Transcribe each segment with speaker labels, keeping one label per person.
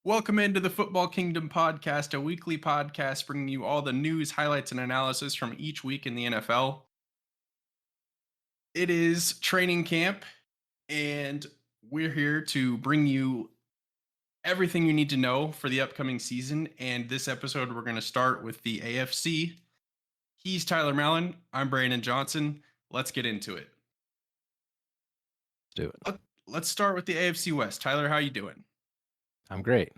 Speaker 1: Welcome into the Football Kingdom podcast, a weekly podcast bringing you all the news, highlights, and analysis from each week in the NFL. It is training camp, and we're here to bring you everything you need to know for the upcoming season. And this episode, we're going to start with the AFC. He's Tyler Mallon. I'm Brandon Johnson. Let's get into it.
Speaker 2: Do it.
Speaker 1: Let's start with the AFC West. Tyler, how you doing?
Speaker 2: I'm great.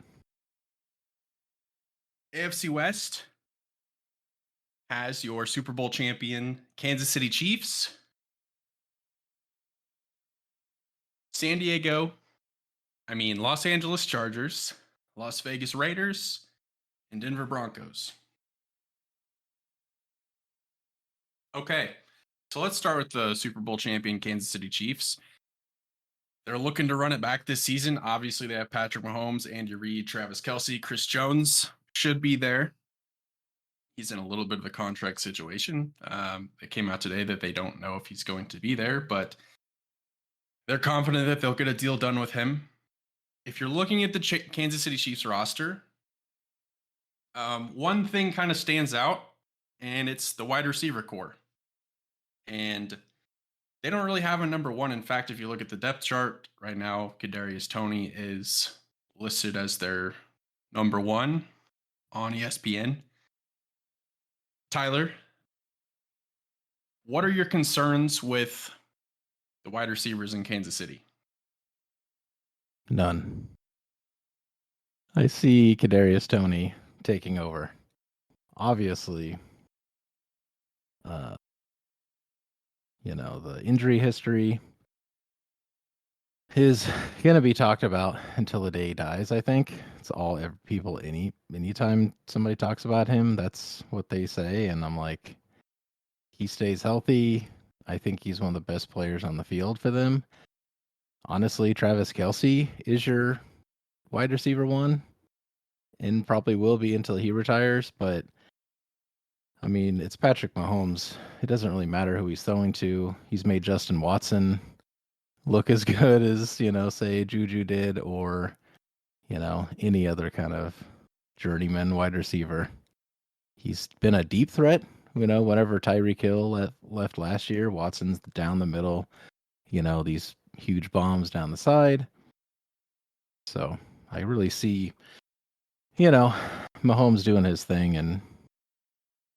Speaker 1: AFC West has your Super Bowl champion Kansas City Chiefs, Los Angeles Chargers, Las Vegas Raiders, and Denver Broncos. Okay, so let's start with the Super Bowl champion Kansas City Chiefs. They're looking to run it back this season. Obviously, they have Patrick Mahomes, Andy Reid, Travis Kelce, Chris Jones should be there. He's in a little bit of a contract situation. It came out today that they don't know if he's going to be there, but they're confident that they'll get a deal done with him. If you're looking at the Kansas City Chiefs roster, one thing kind of stands out, and it's the wide receiver core. And they don't really have a number one. In fact, if you look at the depth chart right now, Kadarius Toney is listed as their number one on ESPN. Tyler, what are your concerns with the wide receivers in Kansas City?
Speaker 2: None. I see Kadarius Toney taking over. Obviously, the injury history is going to be talked about until the day he dies, I think. It's all people, anytime somebody talks about him, that's what they say. And I'm like, he stays healthy. I think he's one of the best players on the field for them. Honestly, Travis Kelce is your wide receiver one and probably will be until he retires. But I mean, it's Patrick Mahomes. It doesn't really matter who he's throwing to. He's made Justin Watson look as good as, say Juju did, or, any other kind of journeyman wide receiver. He's been a deep threat. Whenever Tyreek Hill left last year, Watson's down the middle, these huge bombs down the side. So I really see, Mahomes doing his thing and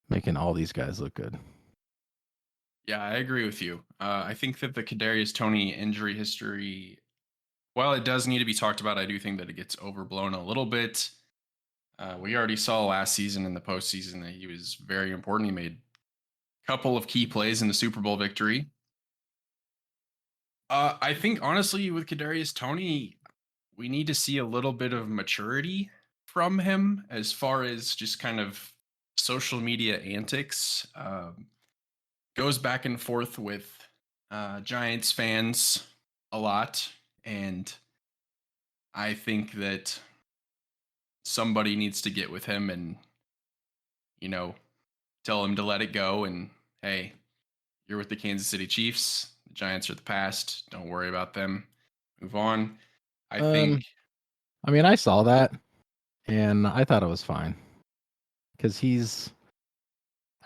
Speaker 2: making all these guys look good.
Speaker 1: Yeah, I agree with you. I think that the Kadarius Toney injury history, while it does need to be talked about, I do think that it gets overblown a little bit. We already saw last season in the postseason that he was very important. He made a couple of key plays in the Super Bowl victory. I think, honestly, with Kadarius Toney, we need to see a little bit of maturity from him as far as just kind of social media antics. Goes back and forth with Giants fans a lot, and I think that somebody needs to get with him and, tell him to let it go. And hey, you're with the Kansas City Chiefs. The Giants are the past. Don't worry about them. Move on. I
Speaker 2: saw that, and I thought it was fine because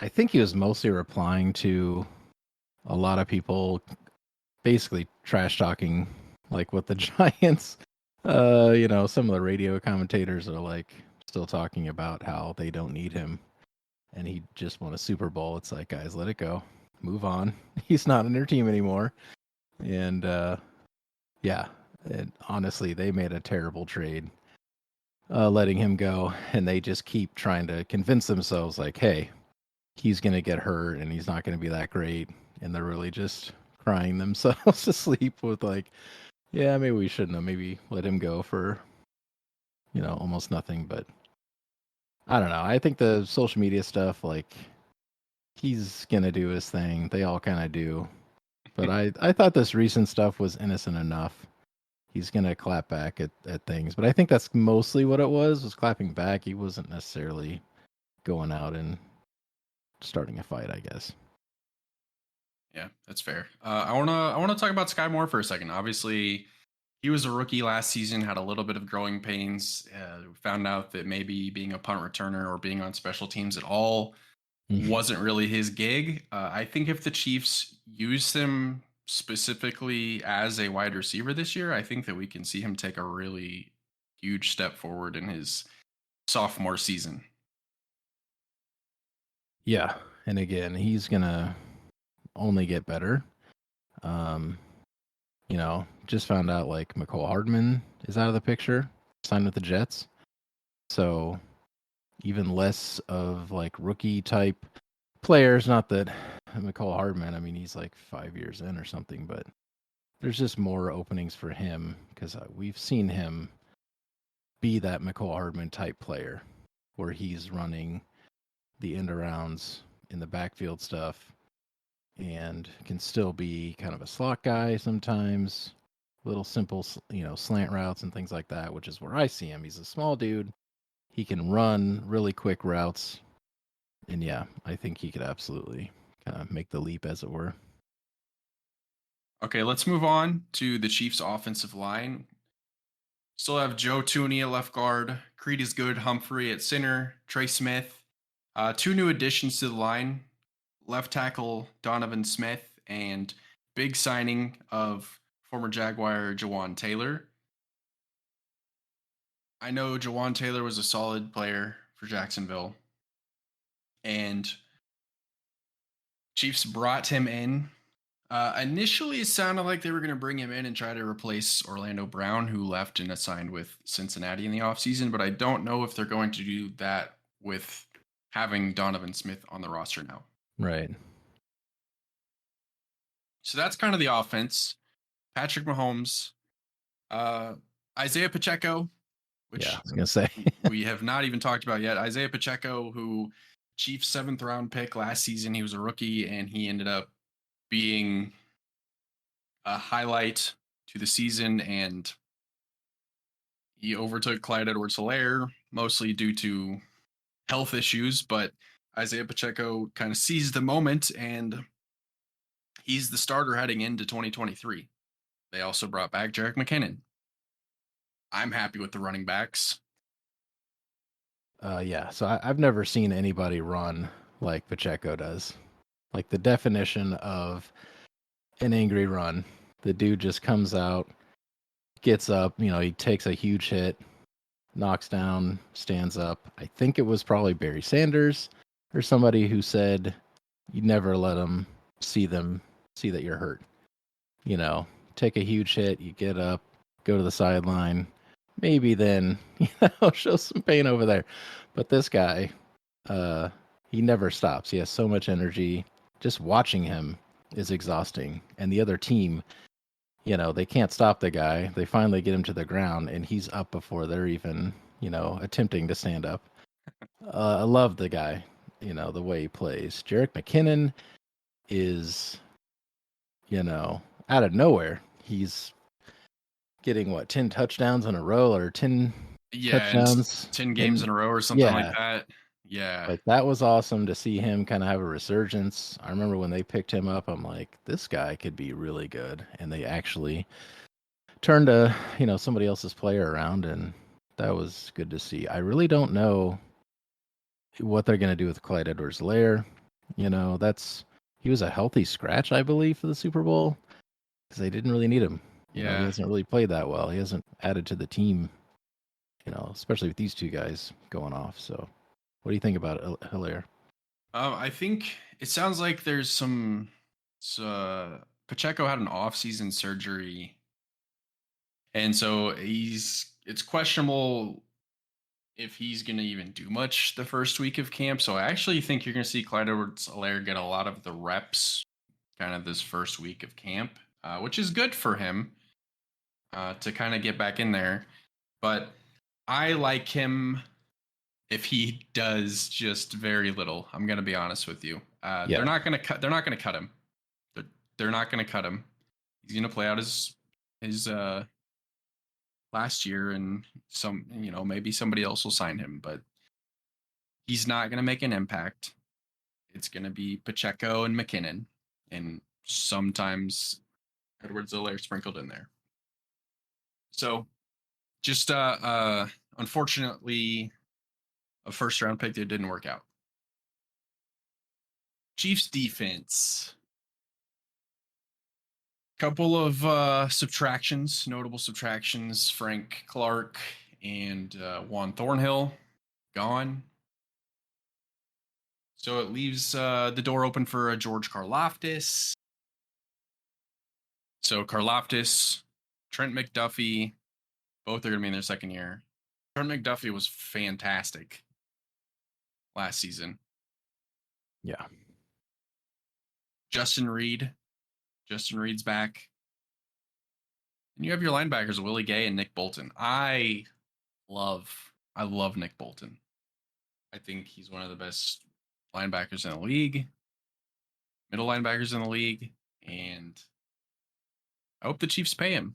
Speaker 2: I think he was mostly replying to a lot of people basically trash talking, like with the Giants. Some of the radio commentators are like still talking about how they don't need him and he just won a Super Bowl. It's like, guys, let it go. Move on. He's not on their team anymore. And and honestly, they made a terrible trade letting him go, and they just keep trying to convince themselves like, hey, he's going to get hurt and he's not going to be that great. And they're really just crying themselves to sleep with like, yeah, maybe we shouldn't have maybe let him go for, almost nothing. But I don't know. I think the social media stuff, like, he's going to do his thing. They all kind of do. But I thought this recent stuff was innocent enough. He's going to clap back at things. But I think that's mostly what it was clapping back. He wasn't necessarily going out and starting a fight, I guess.
Speaker 1: Yeah, that's fair. I wanna talk about Sky Moore for a second. Obviously, He was a rookie last season, had a little bit of growing pains. Found out that maybe being a punt returner or being on special teams at all wasn't really his gig. I think if the Chiefs use him specifically as a wide receiver this year, I think that we can see him take a really huge step forward in his sophomore season.
Speaker 2: Yeah, and again, he's gonna only get better. Um, just found out like McCole Hardman is out of the picture, signed with the Jets. So even less of like rookie type players. Not that McCole Hardman, I mean, he's like 5 years in or something, but there's just more openings for him because we've seen him be that McCole Hardman type player where he's running the end arounds in the backfield stuff and can still be kind of a slot guy sometimes, little simple, slant routes and things like that, which is where I see him. He's a small dude. He can run really quick routes. And yeah, I think he could absolutely kind of make the leap, as it were.
Speaker 1: Okay, let's move on to the Chiefs' offensive line. Still have Joe Tooney at left guard, Creed is good, Humphrey at center, Trey Smith. Two new additions to the line, left tackle Donovan Smith, and big signing of former Jaguar Jawan Taylor. I know Jawan Taylor was a solid player for Jacksonville, and Chiefs brought him in. Initially, it sounded like they were going to bring him in and try to replace Orlando Brown, who left and signed with Cincinnati in the offseason, but I don't know if they're going to do that with having Donovan Smith on the roster now.
Speaker 2: Right.
Speaker 1: So that's kind of the offense. Patrick Mahomes, uh, Isaiah Pacheco,
Speaker 2: Yeah, I
Speaker 1: which
Speaker 2: was gonna say.
Speaker 1: we have not even talked about yet. Isaiah Pacheco, who Chiefs 7th round pick last season, he was a rookie and he ended up being a highlight to the season, and he overtook Clyde Edwards-Helaire mostly due to health issues, but Isaiah Pacheco kind of seized the moment and he's the starter heading into 2023. They also brought back Jerick McKinnon. I'm happy with the running backs.
Speaker 2: Yeah, so I've never seen anybody run like Pacheco does. Like the definition of an angry run. The dude just comes out, gets up, he takes a huge hit, knocks down, stands up. I think it was probably Barry Sanders or somebody who said, you never let them see that you're hurt. Take a huge hit, you get up, go to the sideline, maybe then, show some pain over there. But this guy, he never stops. He has so much energy. Just watching him is exhausting. And the other team, they can't stop the guy. They finally get him to the ground, and he's up before they're even, attempting to stand up. I love the guy, the way he plays. Jerick McKinnon is, out of nowhere. He's getting 10 touchdowns in a row or 10
Speaker 1: Yeah, and
Speaker 2: touchdowns
Speaker 1: 10 games in a row or something like that. Yeah.
Speaker 2: Like that was awesome to see him kind of have a resurgence. I remember when they picked him up, I'm like, this guy could be really good. And they actually turned somebody else's player around, and that was good to see. I really don't know what they're going to do with Clyde Edwards-Helaire. He was a healthy scratch, I believe, for the Super Bowl because they didn't really need him. He
Speaker 1: Yeah.
Speaker 2: hasn't really played that well. He hasn't added to the team, especially with these two guys going off. So what do you think about Hilaire?
Speaker 1: I think it sounds like there's some. Pacheco had an off-season surgery, and so it's questionable if he's going to even do much the first week of camp. So I actually think you're going to see Clyde Edwards-Helaire get a lot of the reps kind of this first week of camp, which is good for him to kind of get back in there. But I like him if he does just very little. I'm going to be honest with you. They're not going to cut. They're not going to cut him. They're not going to cut him. He's going to play out his last year, and maybe somebody else will sign him, but he's not going to make an impact. It's going to be Pacheco and McKinnon, and sometimes Edwards-Helaire sprinkled in there. So just unfortunately a first round pick that didn't work out. Chiefs defense. Couple of subtractions, notable subtractions. Frank Clark and Juan Thornhill gone. So it leaves the door open for a George Karlaftis. So Karlaftis, Trent McDuffie, both are going to be in their second year. Trent McDuffie was fantastic last season.
Speaker 2: Yeah.
Speaker 1: Justin Reed. Justin Reed's back. And you have your linebackers, Willie Gay and Nick Bolton. I love Nick Bolton. I think he's one of the best linebackers in the league, middle linebackers in the league, and I hope the Chiefs pay him.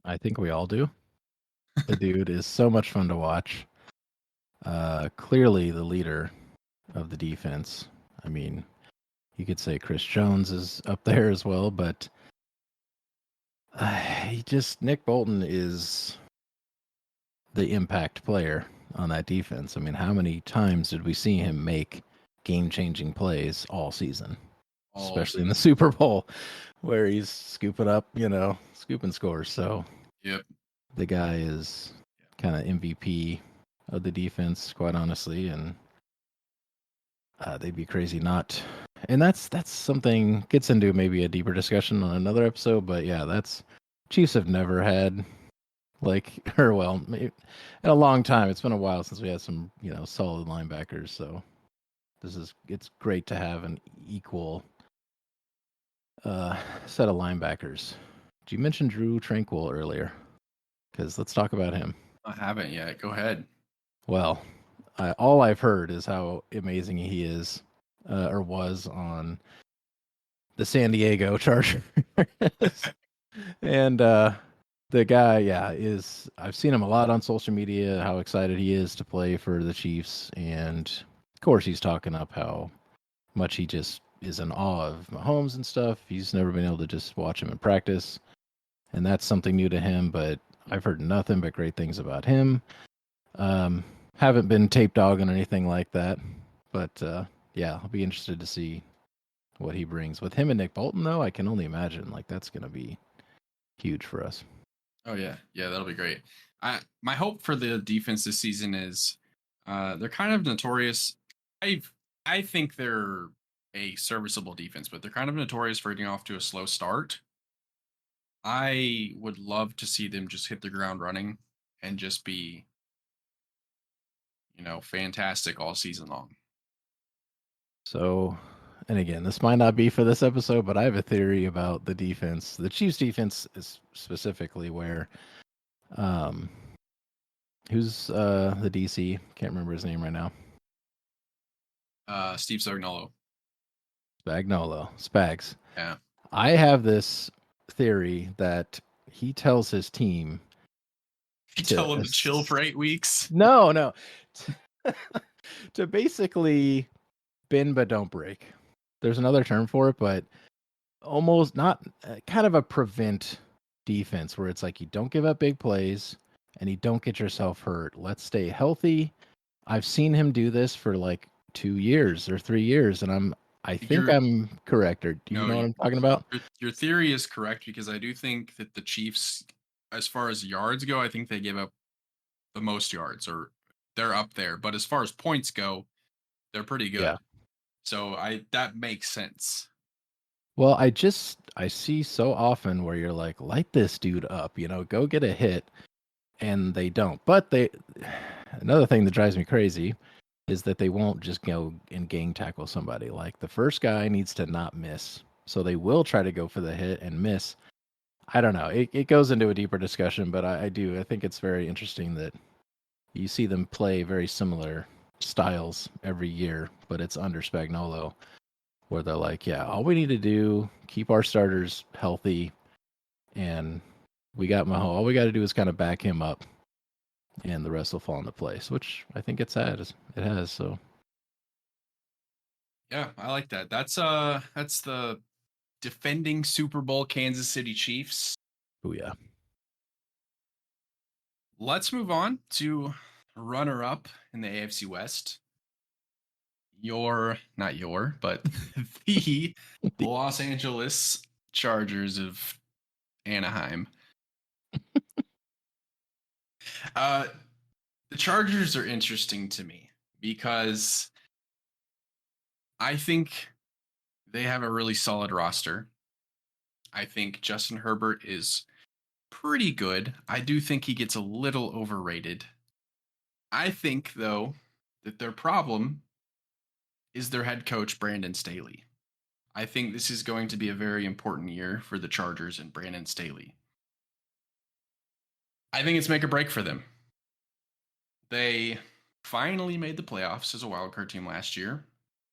Speaker 2: I think we all do. The dude is so much fun to watch. Clearly the leader of the defense. I mean, you could say Chris Jones is up there as well, but Nick Bolton is the impact player on that defense. I mean, how many times did we see him make game-changing plays all season? Especially in the Super Bowl, where he's scooping up, scooping scores. So,
Speaker 1: yep,
Speaker 2: the guy is kind of MVP of the defense, quite honestly, and they'd be crazy not. And that's something gets into maybe a deeper discussion on another episode. But yeah, Chiefs have never had maybe in a long time. It's been a while since we had some solid linebackers. So it's great to have an equal set of linebackers. Did you mention Drew Tranquil earlier? Because let's talk about him.
Speaker 1: I haven't yet. Go ahead.
Speaker 2: Well, all I've heard is how amazing he is, or was on the San Diego Chargers. And the guy, I've seen him a lot on social media, how excited he is to play for the Chiefs. And of course, he's talking up how much he just is in awe of Mahomes and stuff. He's never been able to just watch him in practice. And that's something new to him, but I've heard nothing but great things about him. Haven't been tape dogging or anything like that, but I'll be interested to see what he brings. With him and Nick Bolton, though, I can only imagine that's going to be huge for us.
Speaker 1: Oh yeah, that'll be great. My hope for the defense this season is they're kind of notorious. I think they're a serviceable defense, but they're kind of notorious for getting off to a slow start. I would love to see them just hit the ground running and just be, fantastic all season long.
Speaker 2: So, and again, this might not be for this episode, but I have a theory about the defense. The Chiefs defense is specifically where, who's the DC? Can't remember his name right now.
Speaker 1: Steve Spagnuolo.
Speaker 2: Spags.
Speaker 1: Yeah.
Speaker 2: I have this theory that he tells his team.
Speaker 1: You tell him to chill for 8 weeks?
Speaker 2: No. To basically bend but don't break. There's another term for it, but almost not kind of a prevent defense where it's like you don't give up big plays and you don't get yourself hurt. Let's stay healthy. I've seen him do this for 2 years or 3 years, and I think I'm correct. Or do you know what I'm talking about?
Speaker 1: Your theory is correct, because I do think that the Chiefs, as far as yards go, I think they give up the most yards, or they're up there. But as far as points go, they're pretty good. Yeah. So that makes sense.
Speaker 2: Well, I see so often where you're like, light this dude up, go get a hit, and they don't. But another thing that drives me crazy is that they won't just go and gang tackle somebody. Like, the first guy needs to not miss. So they will try to go for the hit and miss. I don't know. It goes into a deeper discussion, but I think it's very interesting that you see them play very similar styles every year, but it's under Spagnuolo, where they're like, yeah, all we need to do, keep our starters healthy, and we got Mahomes. All we got to do is kind of back him up, and the rest will fall into place, which I think it has. So
Speaker 1: yeah, I like that. That's the defending Super Bowl Kansas City Chiefs.
Speaker 2: Booyah.
Speaker 1: Let's move on to runner-up in the AFC West. But the Los Angeles Chargers of Anaheim. The Chargers are interesting to me because I think they have a really solid roster. I think Justin Herbert is pretty good. I do think he gets a little overrated. I think, though, that their problem is their head coach, Brandon Staley. I think this is going to be a very important year for the Chargers and Brandon Staley. I think it's make or break for them. They finally made the playoffs as a wildcard team last year,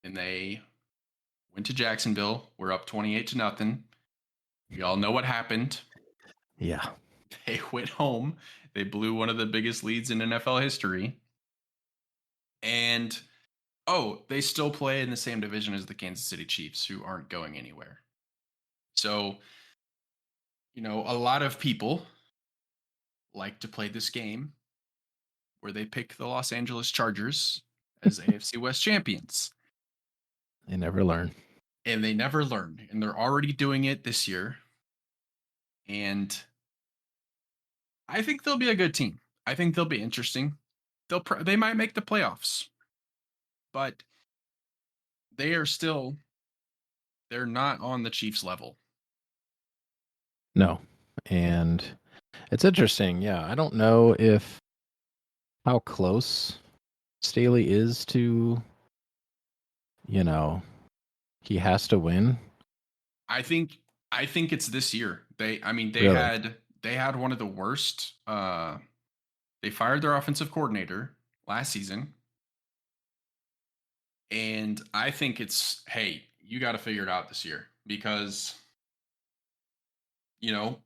Speaker 1: and they went to Jacksonville. We're up 28-0. We all know what happened.
Speaker 2: Yeah.
Speaker 1: They went home. They blew one of the biggest leads in NFL history. And they still play in the same division as the Kansas City Chiefs, who aren't going anywhere. So, a lot of people like to play this game where they pick the Los Angeles Chargers as AFC West champions.
Speaker 2: They never learn.
Speaker 1: And they never learn. And they're already doing it this year. And I think they'll be a good team. I think they'll be interesting. They might make the playoffs. But they're not on the Chiefs level.
Speaker 2: No. And it's interesting. Yeah. I don't know how close Staley is to, he has to win.
Speaker 1: I think it's this year. They
Speaker 2: Really?
Speaker 1: had one of the worst. They fired their offensive coordinator last season. And I think it's, hey, you got to figure it out this year because, you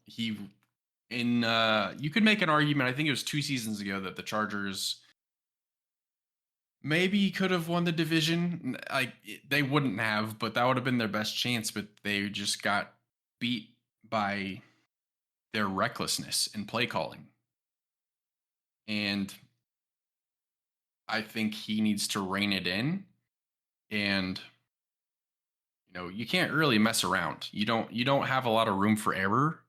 Speaker 1: could make an argument. I think it was 2 seasons ago that the Chargers maybe could have won the division. Like they wouldn't have, but that would have been their best chance. But they just got beat by their recklessness in play calling. And I think he needs to rein it in. And you can't really mess around. You don't have a lot of room for error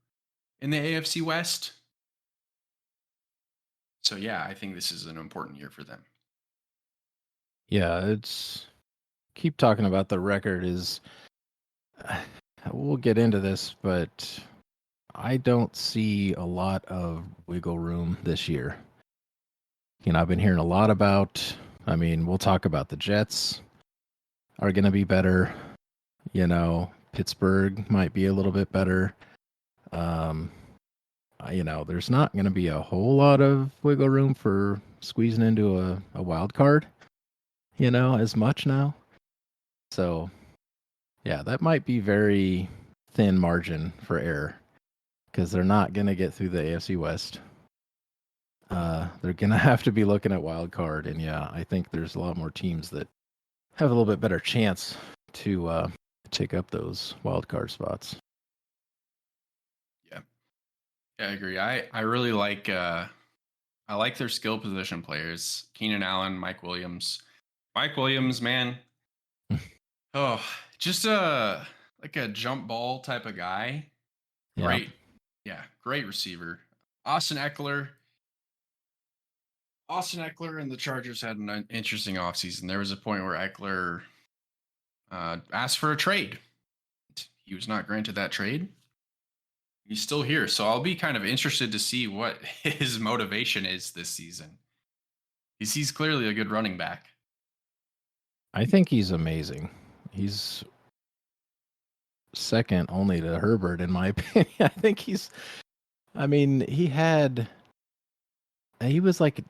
Speaker 1: in the AFC West. So yeah, I think this is an important year for them.
Speaker 2: Yeah, keep talking about the record we'll get into this, but I don't see a lot of wiggle room this year. I've been hearing a lot about, we'll talk about the Jets are going to be better. Pittsburgh might be a little bit better. There's not going to be a whole lot of wiggle room for squeezing into a wild card, as much now. So, yeah, that might be very thin margin for error because they're not going to get through the AFC West. They're going to have to be looking at wild card. And yeah, I think there's a lot more teams that have a little bit better chance to take up those wild card spots.
Speaker 1: Yeah, I agree. I really like their skill position players. Keenan Allen, Mike Williams. Mike Williams, man. Just like a jump ball type of guy. Great. Yeah, great receiver. Austin Eckler and the Chargers had an interesting offseason. There was a point where Eckler asked for a trade. He was not granted that trade. He's still here. So I'll be kind of interested to see what his motivation is this season. He's clearly a good running back.
Speaker 2: I think he's amazing. He's second only to Herbert, in my opinion. I think he was like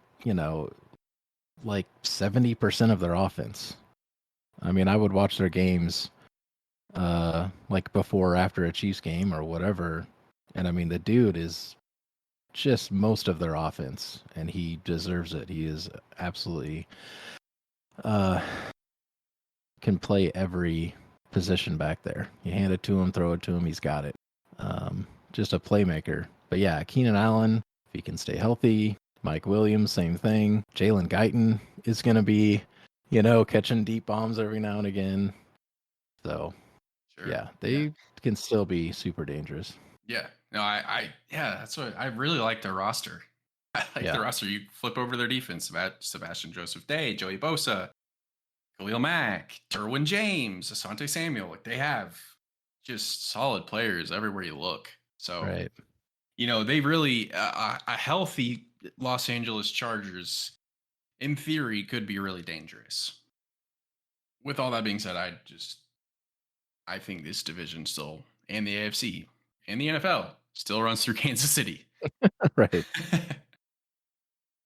Speaker 2: 70% of their offense. I would watch their games like before or after a Chiefs game or whatever. And the dude is just most of their offense, and he deserves it. He is absolutely can play every position back there. You hand it to him, throw it to him, he's got it. just a playmaker. But yeah, Keenan Allen, if he can stay healthy, Mike Williams, same thing. Jalen Guyton is going to be, catching deep bombs every now and again. So
Speaker 1: Sure.
Speaker 2: yeah, they can still be super dangerous.
Speaker 1: Yeah. No, yeah, that's what I really like their roster. I like the roster. You flip over their defense: Sebastian Joseph Day, Joey Bosa, Khalil Mack, Derwin James, Asante Samuel. Like, they have just solid players everywhere you look. So,
Speaker 2: Right.
Speaker 1: They really a healthy Los Angeles Chargers, in theory, could be really dangerous. With all that being said, I think this division still, and the AFC and the NFL still runs through Kansas City.
Speaker 2: Right.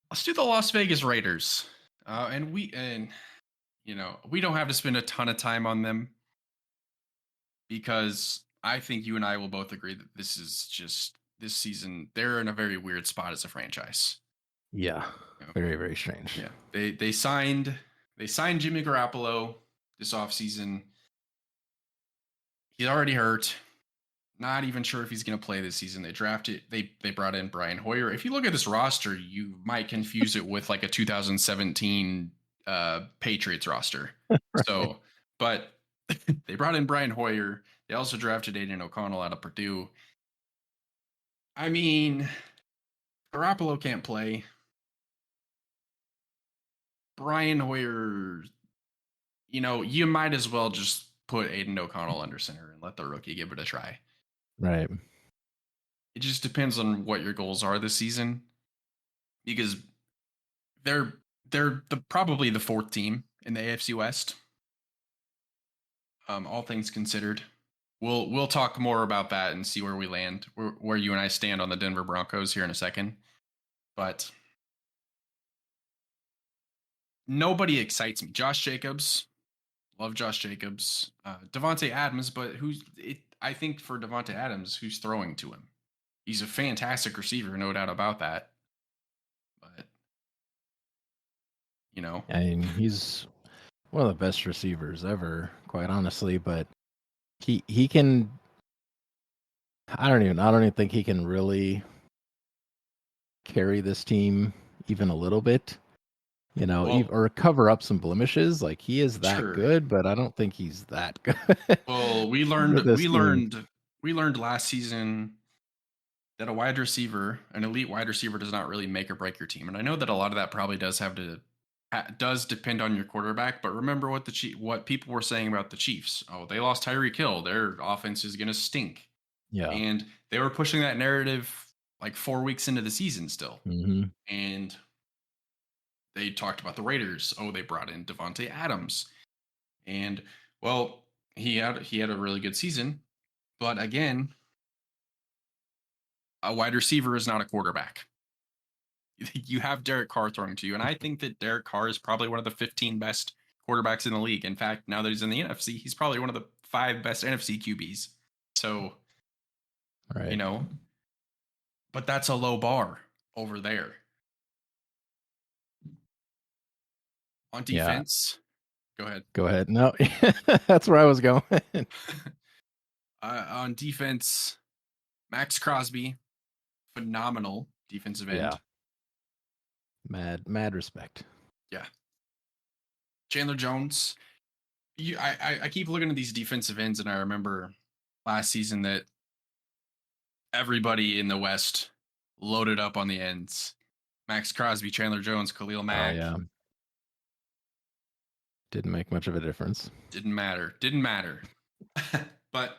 Speaker 1: Let's do the Las Vegas Raiders. We don't have to spend a ton of time on them, because I think you and I will both agree that this season they're in a very weird spot as a franchise.
Speaker 2: Yeah. Very, very strange.
Speaker 1: Yeah. They signed Jimmy Garoppolo this offseason. He's already hurt. Not even sure if he's going to play this season. They brought in Brian Hoyer. If you look at this roster, you might confuse it with like a 2017 Patriots roster.
Speaker 2: Right.
Speaker 1: So, but they brought in Brian Hoyer. They also drafted Aiden O'Connell out of Purdue. I mean, Garoppolo can't play. Brian Hoyer, you might as well just put Aiden O'Connell under center and let the rookie give it a try.
Speaker 2: Right.
Speaker 1: It just depends on what your goals are this season, because they're probably the fourth team in the AFC West. All things considered, we'll talk more about that and see where we land, where you and I stand on the Denver Broncos here in a second. But nobody excites me. Josh Jacobs, love Josh Jacobs. Devontae Adams, but I think for Devontae Adams, who's throwing to him? He's a fantastic receiver, no doubt about that. But
Speaker 2: I mean, he's one of the best receivers ever, quite honestly. But he can. I don't even think he can really carry this team even a little bit. Or cover up some blemishes. Like, he is that good, but I don't think he's that good.
Speaker 1: Well, we learned last season that a wide receiver, an elite wide receiver, does not really make or break your team. And I know that a lot of that probably does depend on your quarterback. But remember what people were saying about the Chiefs. Oh, they lost Tyreek Hill. Their offense is going to stink.
Speaker 2: Yeah.
Speaker 1: And they were pushing that narrative like 4 weeks into the season still.
Speaker 2: Mm-hmm.
Speaker 1: And they talked about the Raiders. Oh, they brought in Devontae Adams. And, well, he had a really good season. But again, a wide receiver is not a quarterback. You have Derek Carr throwing to you. And I think that Derek Carr is probably one of the 15 best quarterbacks in the league. In fact, now that he's in the NFC, he's probably one of the 5 best NFC QBs. So,
Speaker 2: right.
Speaker 1: But that's a low bar over there. On defense, Go ahead.
Speaker 2: Go ahead. No, that's where I was going.
Speaker 1: On defense, Max Crosby, phenomenal defensive end.
Speaker 2: Yeah. Mad respect.
Speaker 1: Yeah. Chandler Jones. I keep looking at these defensive ends, and I remember last season that everybody in the West loaded up on the ends. Max Crosby, Chandler Jones, Khalil Mack.
Speaker 2: Oh, yeah. Didn't make much of a difference.
Speaker 1: Didn't matter. But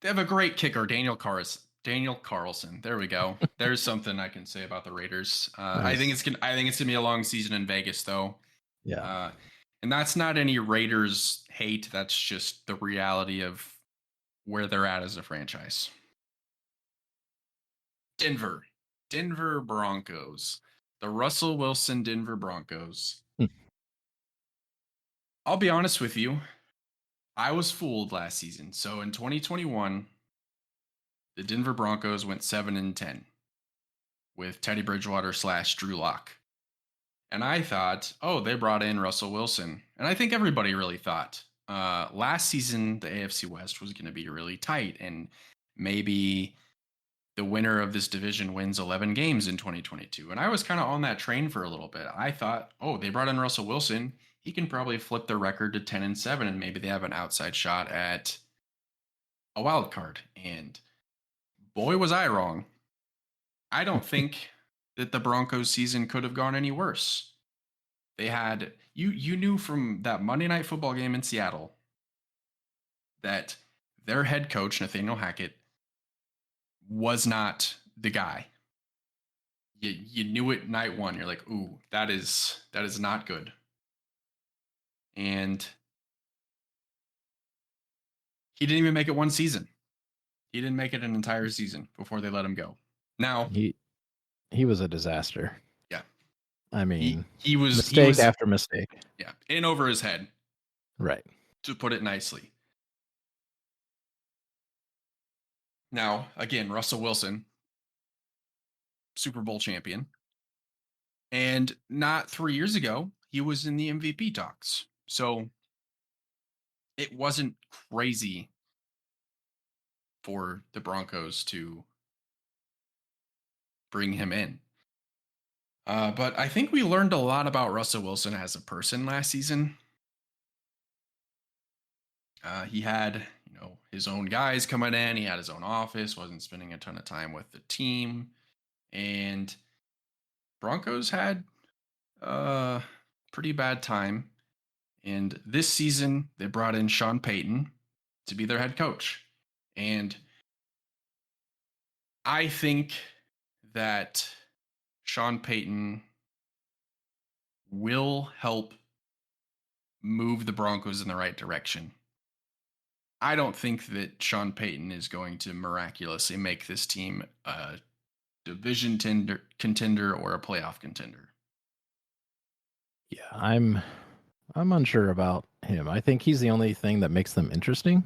Speaker 1: they have a great kicker, Daniel Carlson. There we go. There's something I can say about the Raiders. Nice. I think it's gonna be a long season in Vegas, though.
Speaker 2: Yeah.
Speaker 1: And that's not any Raiders hate. That's just the reality of where they're at as a franchise. Denver Broncos. The Russell Wilson Denver Broncos. I'll be honest with you. I was fooled last season. So in 2021, the Denver Broncos went 7-10 with Teddy Bridgewater / Drew Lock. And I thought, oh, they brought in Russell Wilson. And I think everybody really thought last season the AFC West was going to be really tight. And maybe the winner of this division wins 11 games in 2022. And I was kind of on that train for a little bit. I thought, oh, they brought in Russell Wilson. He can probably flip their record to 10-7, and maybe they have an outside shot at a wild card. And boy, was I wrong. I don't think that the Broncos season could have gone any worse. They had you knew from that Monday Night Football game in Seattle that their head coach Nathaniel Hackett was not the guy. You knew it night one. You're like, ooh, that is not good. And he didn't even make it one season. He didn't make it an entire season before they let him go. Now
Speaker 2: he was a disaster.
Speaker 1: Yeah.
Speaker 2: I mean,
Speaker 1: he was
Speaker 2: mistake after mistake.
Speaker 1: Yeah, in over his head.
Speaker 2: Right.
Speaker 1: To put it nicely. Now, again, Russell Wilson, Super Bowl champion. And not 3 years ago, he was in the MVP talks. So it wasn't crazy for the Broncos to bring him in. But I think we learned a lot about Russell Wilson as a person last season. He had, his own guys coming in. He had his own office, wasn't spending a ton of time with the team. And Broncos had a pretty bad time. And this season, they brought in Sean Payton to be their head coach. And I think that Sean Payton will help move the Broncos in the right direction. I don't think that Sean Payton is going to miraculously make this team a division contender or a playoff contender.
Speaker 2: Yeah, I'm unsure about him. I think he's the only thing that makes them interesting.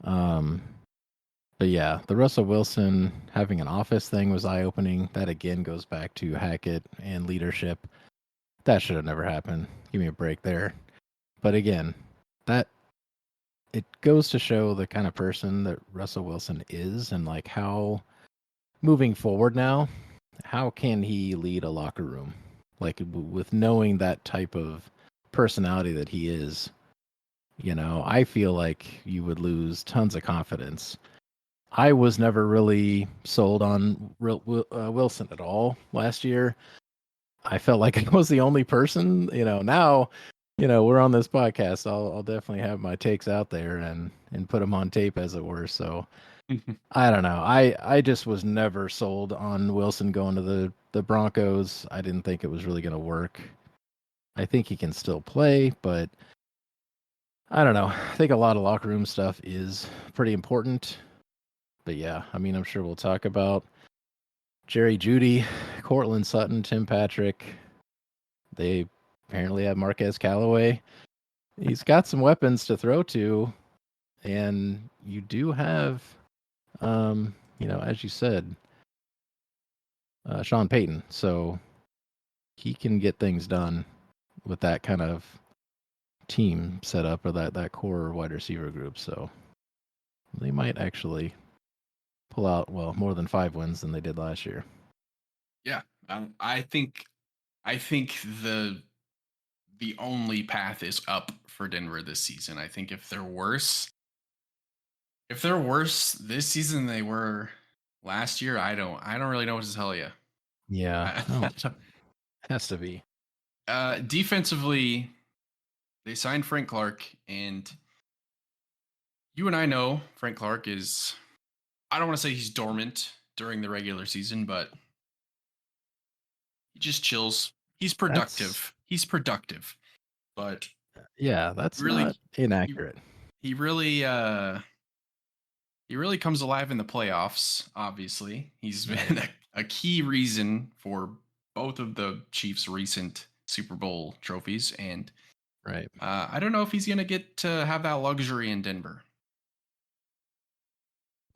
Speaker 2: But yeah, the Russell Wilson having an office thing was eye-opening. That again goes back to Hackett and leadership. That should have never happened. Give me a break there. But again, that it goes to show the kind of person that Russell Wilson is, and like how moving forward now, how can he lead a locker room? Like with knowing that type of personality that he is, I feel like you would lose tons of confidence. I was never really sold on Wilson at all last year. I felt like I was the only person, now, we're on this podcast. I'll definitely have my takes out there and put them on tape, as it were. So I don't know. I just was never sold on Wilson going to the Broncos. I didn't think it was really going to work. I think he can still play, but I don't know. I think a lot of locker room stuff is pretty important. But yeah, I mean, I'm sure we'll talk about Jerry Jeudy, Cortland Sutton, Tim Patrick. They apparently have Marquez Callaway. He's got some weapons to throw to, and you do have, as you said, Sean Payton. So he can get things done with that kind of team set up, or that core wide receiver group. So they might actually pull out, more than 5 wins than they did last year.
Speaker 1: Yeah, I think the only path is up for Denver this season. I think if they're worse this season than they were last year, I don't really know what to tell you.
Speaker 2: Yeah, has to be.
Speaker 1: Defensively, they signed Frank Clark, and you and I know Frank Clark is, I don't want to say he's dormant during the regular season, but he just chills. He's productive. But
Speaker 2: yeah, that's really not inaccurate.
Speaker 1: He really comes alive in the playoffs. Obviously, he's been a key reason for both of the Chiefs' recent Super Bowl trophies, and
Speaker 2: right.
Speaker 1: I don't know if he's going to get to have that luxury in Denver.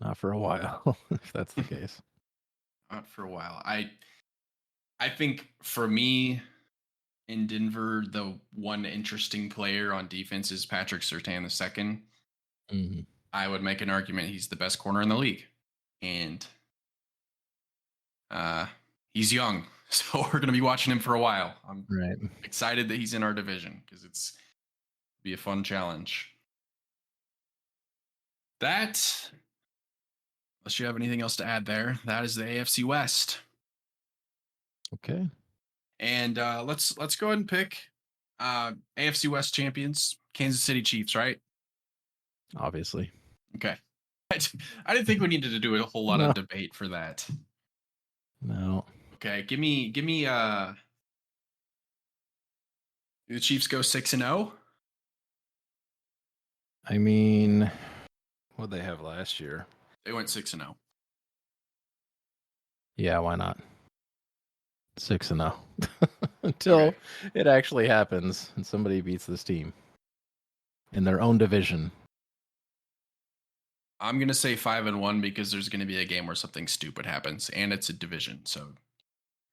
Speaker 2: Not for a while, if that's the case.
Speaker 1: Not for a while. I think for me in Denver, the one interesting player on defense is Patrick Surtain II.
Speaker 2: Mm-hmm.
Speaker 1: I would make an argument he's the best corner in the league. And he's young, so we're going to be watching him for a while. I'm
Speaker 2: Right.
Speaker 1: excited that he's in our division because it's be a fun challenge. That, unless you have anything else to add there, that is the AFC West.
Speaker 2: Okay.
Speaker 1: And let's go ahead and pick AFC West champions, Kansas City Chiefs, right?
Speaker 2: Obviously.
Speaker 1: Okay. I didn't think we needed to do a whole lot
Speaker 2: No.
Speaker 1: of debate for that.
Speaker 2: No.
Speaker 1: Okay, give me the Chiefs go 6-0.
Speaker 2: I mean, what'd they have last year?
Speaker 1: They went 6-0.
Speaker 2: Yeah, why not? 6-0. Until
Speaker 1: Okay.
Speaker 2: it actually happens and somebody beats this team in their own division.
Speaker 1: I'm gonna say 5-1 because there's gonna be a game where something stupid happens, and it's a division, so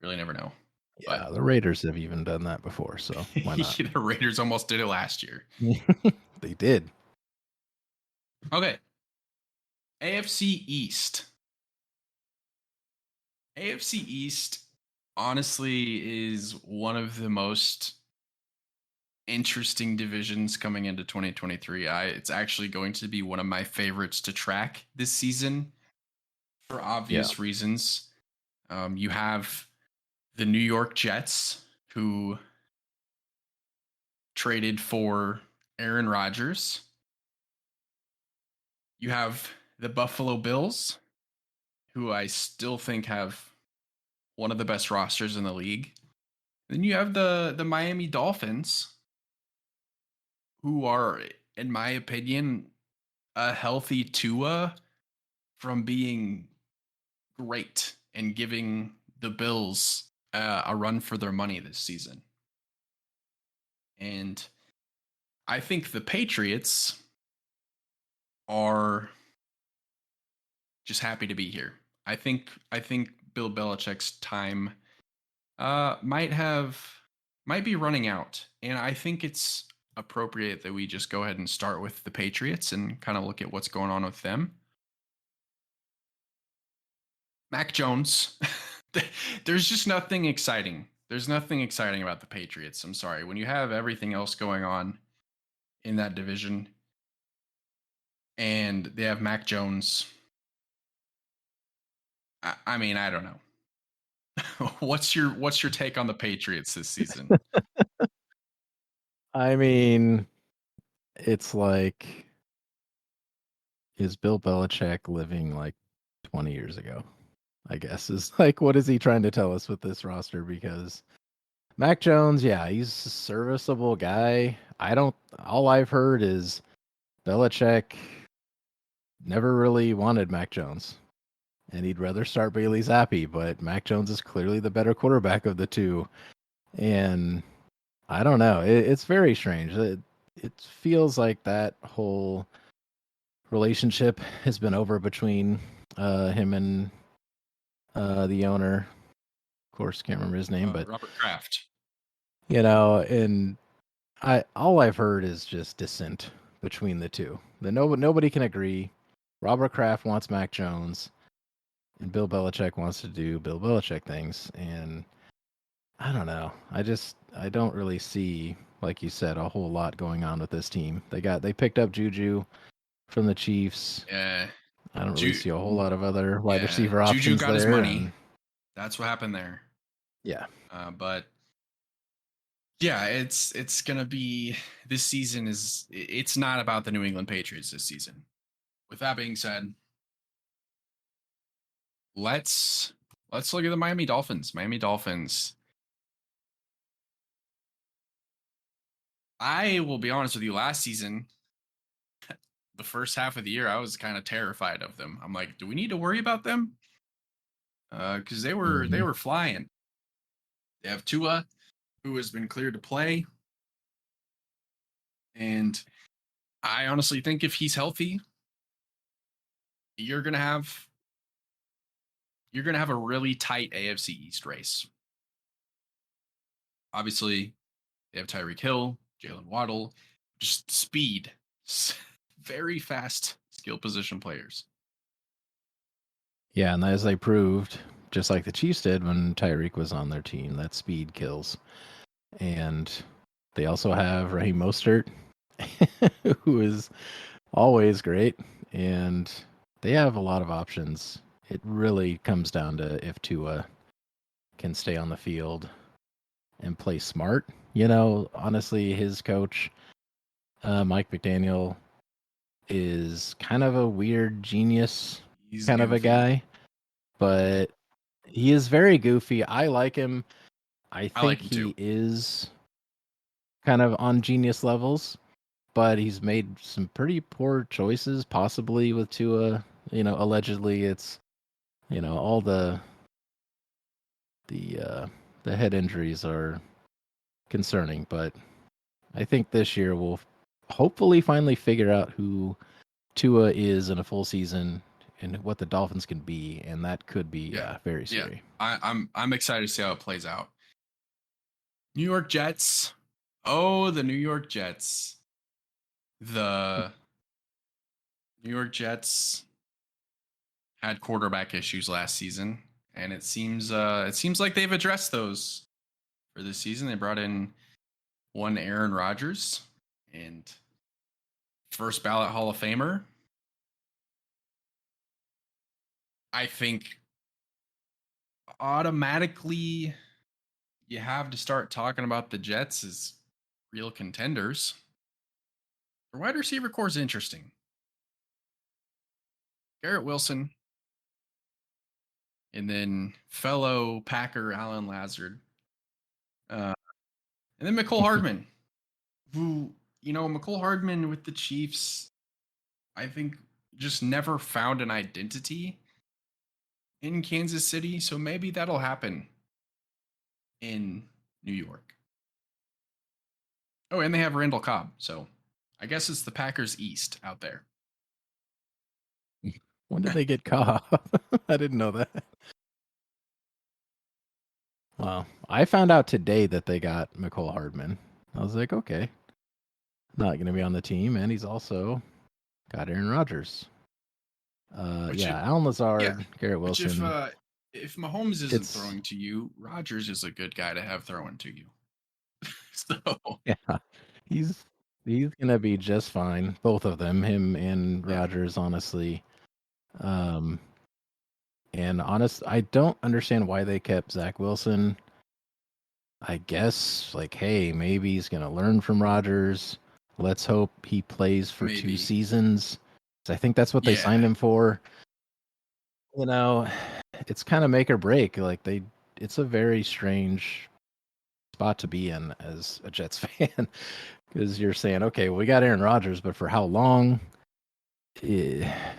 Speaker 1: really never know.
Speaker 2: Yeah, the Raiders have even done that before, so why not?
Speaker 1: The Raiders almost did it last year.
Speaker 2: They did.
Speaker 1: Okay. AFC East. AFC East, honestly, is one of the most interesting divisions coming into 2023. It's actually going to be one of my favorites to track this season for obvious reasons. You have the New York Jets, who traded for Aaron Rodgers. You have the Buffalo Bills, who I still think have one of the best rosters in the league. Then you have the Miami Dolphins, who are, in my opinion, a healthy Tua from being great and giving the Bills a run for their money this season. And I think the Patriots are just happy to be here. I think Bill Belichick's time might be running out, and I think it's appropriate that we just go ahead and start with the Patriots and kind of look at what's going on with them. Mac Jones, there's just nothing exciting. There's nothing exciting about the Patriots. I'm sorry. When you have everything else going on in that division and they have Mac Jones, I mean, I don't know. What's your take on the Patriots this season?
Speaker 2: I mean, it's like, is Bill Belichick living like 20 years ago? I guess is like, what is he trying to tell us with this roster? Because Mac Jones, yeah, he's a serviceable guy. All I've heard is Belichick never really wanted Mac Jones and he'd rather start Bailey Zappi, but Mac Jones is clearly the better quarterback of the two. And I don't know. It's very strange. It feels like that whole relationship has been over between him and the owner. Of course, can't remember his name, but
Speaker 1: Robert Kraft.
Speaker 2: and all I've heard is just dissent between the two. Nobody can agree. Robert Kraft wants Mac Jones, and Bill Belichick wants to do Bill Belichick things, and I don't know. I don't really see, like you said, a whole lot going on with this team. They picked up Juju from the Chiefs.
Speaker 1: Yeah.
Speaker 2: I don't really see a whole lot of other wide receiver options
Speaker 1: Juju got
Speaker 2: there.
Speaker 1: his money. That's what happened there.
Speaker 2: Yeah.
Speaker 1: But yeah, it's gonna be, this season it's not about the New England Patriots this season. With that being said, let's look at the Miami Dolphins. Miami Dolphins. I will be honest with you, last season, the first half of the year, I was kind of terrified of them. I'm like, do we need to worry about them? Because they were flying. They have Tua, who has been cleared to play. And I honestly think if he's healthy, you're gonna have a really tight AFC East race. Obviously, they have Tyreek Hill, Jalen Waddle, just speed. very fast skill position players.
Speaker 2: Yeah, and as they proved, just like the Chiefs did when Tyreek was on their team, that speed kills. And they also have Raheem Mostert, who is always great, and they have a lot of options. It really comes down to if Tua can stay on the field and play smart. Honestly, his coach, Mike McDaniel, is kind of a weird genius
Speaker 1: He's
Speaker 2: kind of a
Speaker 1: goofy.
Speaker 2: guy, but he is very goofy. I like him. I
Speaker 1: I like
Speaker 2: think
Speaker 1: him too.
Speaker 2: he is kind of on genius levels, but he's made some pretty poor choices, possibly with Tua. Allegedly it's all the head injuries are concerning, but I think this year we'll hopefully finally figure out who Tua is in a full season and what the Dolphins can be, and that could be very
Speaker 1: Yeah.
Speaker 2: scary.
Speaker 1: I'm excited to see how it plays out. New York Jets. Oh, the New York Jets. The New York Jets had quarterback issues last season, and it seems like they've addressed those for this season. They brought in one Aaron Rodgers and first ballot Hall of Famer. I think automatically you have to start talking about the Jets as real contenders. The wide receiver core is interesting. Garrett Wilson, and then fellow Packer Alan Lazard, and then McCole Hardman, who, McCole Hardman with the Chiefs, I think just never found an identity in Kansas City. So maybe that'll happen in New York. Oh, and they have Randall Cobb. So I guess it's the Packers East out there.
Speaker 2: When did they get Cobb? I didn't know that. Well, I found out today that they got McCole Hardman. I was like, okay, not going to be on the team, and he's also got Aaron Rodgers. Alan Lazard, Garrett
Speaker 1: Which
Speaker 2: Wilson.
Speaker 1: if Mahomes isn't throwing to you, Rodgers is a good guy to have throwing to you. So
Speaker 2: yeah, he's gonna be just fine. Both of them, him and Rodgers, honestly. I don't understand why they kept Zach Wilson. I guess hey, maybe he's gonna learn from Rodgers. Let's hope he plays for 2 seasons. I think that's what they signed him for. It's kind of make or break. It's a very strange spot to be in as a Jets fan, because you're saying, okay, well, we got Aaron Rodgers, but for how long?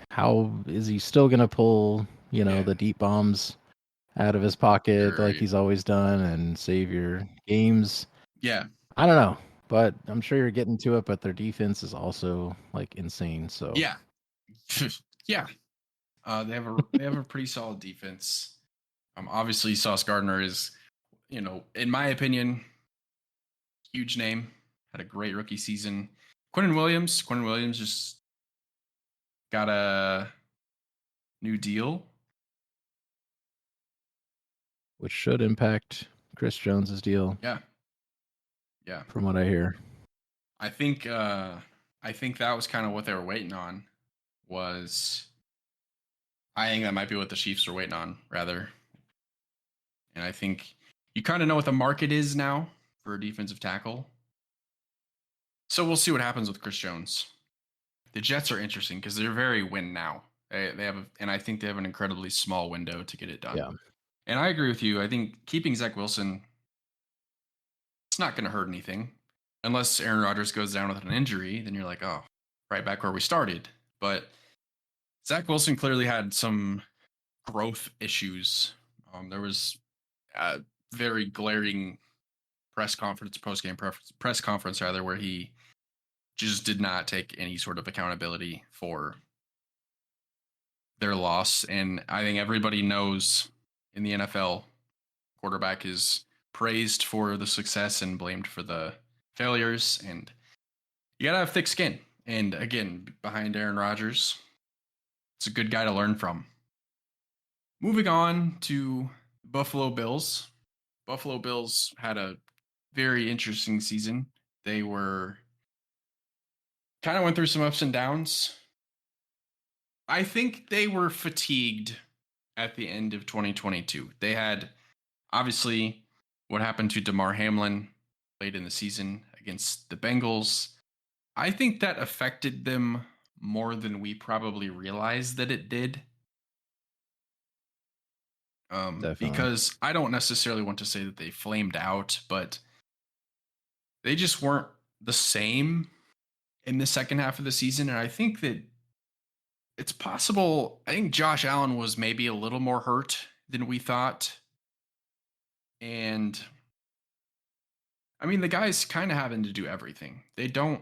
Speaker 2: How is he still going to pull, the deep bombs out of his pocket like he's always done and save your games?
Speaker 1: Yeah.
Speaker 2: I don't know, but I'm sure you're getting to it, but their defense is also insane. So
Speaker 1: yeah. Yeah. They have a pretty solid defense. Obviously Sauce Gardner is, in my opinion, huge name. Had a great rookie season. Quentin Williams just got a new deal,
Speaker 2: which should impact Chris Jones's deal.
Speaker 1: Yeah.
Speaker 2: From what I hear.
Speaker 1: I think that was kind of what they were waiting on. I think that might be what the Chiefs were waiting on, rather. And I think you kind of know what the market is now for a defensive tackle. So we'll see what happens with Chris Jones. The Jets are interesting because they're very win now. And I think they have an incredibly small window to get it done.
Speaker 2: Yeah.
Speaker 1: And I agree with you. I think keeping Zach Wilson, it's not going to hurt anything. Unless Aaron Rodgers goes down with an injury, then you're like, oh, right back where we started. But Zach Wilson clearly had some growth issues. There was a very glaring post-game press conference, where he just did not take any sort of accountability for their loss. And I think everybody knows in the NFL, quarterback is praised for the success and blamed for the failures. And you got to have thick skin. And again, behind Aaron Rodgers, it's a good guy to learn from. Moving on to Buffalo Bills. Buffalo Bills had a very interesting season. They were kind of went through some ups and downs. I think they were fatigued at the end of 2022. They had obviously what happened to DeMar Hamlin late in the season against the Bengals. I think that affected them more than we probably realized that it did.
Speaker 2: Definitely.
Speaker 1: Because I don't necessarily want to say that they flamed out, but they just weren't the same in the second half of the season. And I think that it's possible. I think Josh Allen was maybe a little more hurt than we thought. And I mean, the guy's kind of having to do everything. They don't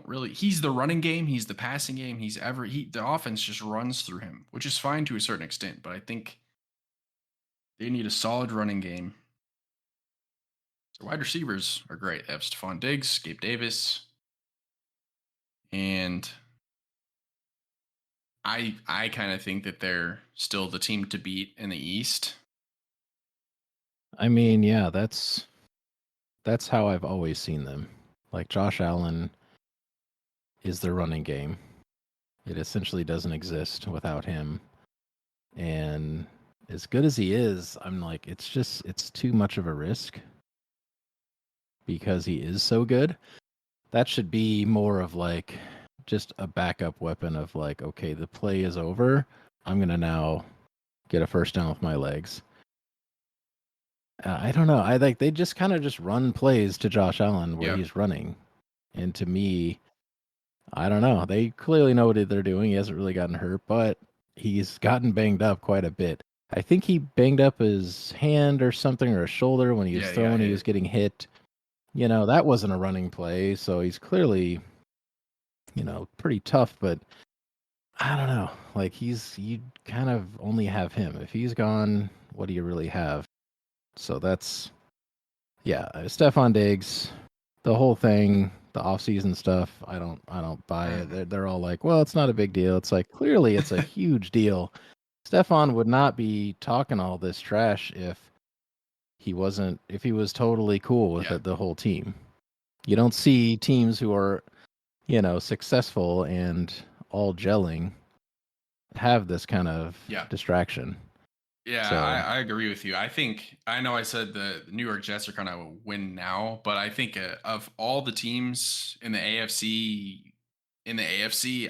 Speaker 1: really, he's the running game, he's the passing game, the offense just runs through him, which is fine to a certain extent. But I think they need a solid running game. So wide receivers are great. They have Stephon Diggs, Gabe Davis, and I kind of think that they're still the team to beat in the East.
Speaker 2: I mean, yeah, that's how I've always seen them. Like Josh Allen is their running game. It essentially doesn't exist without him. And as good as he is, I'm like, it's too much of a risk because he is so good. That should be more of like just a backup weapon of like, okay, the play is over. I'm going to now get a first down with my legs. I don't know. I like they just kind of just run plays to Josh Allen where
Speaker 1: Yeah.
Speaker 2: he's running. And to me, I don't know. They clearly know what they're doing. He hasn't really gotten hurt, but he's gotten banged up quite a bit. I think he banged up his hand or something or a shoulder when he was
Speaker 1: Yeah, he got
Speaker 2: throwing. He was
Speaker 1: hit.
Speaker 2: getting hit. That wasn't a running play. So he's clearly, pretty tough, but I don't know. Like you kind of only have him. If he's gone, what do you really have? So that's, yeah, Stephon Diggs, the whole thing, the off-season stuff, I don't buy it. They're all like, well, it's not a big deal. It's like clearly it's a huge deal. Stephon would not be talking all this trash if he was totally cool with
Speaker 1: Yeah.
Speaker 2: it, the whole team. You don't see teams who are, successful and all gelling have this kind of
Speaker 1: Yeah.
Speaker 2: distraction.
Speaker 1: Yeah,
Speaker 2: So
Speaker 1: I agree with you. I know I said the New York Jets are kind of a win now, but I think of all the teams in the AFC,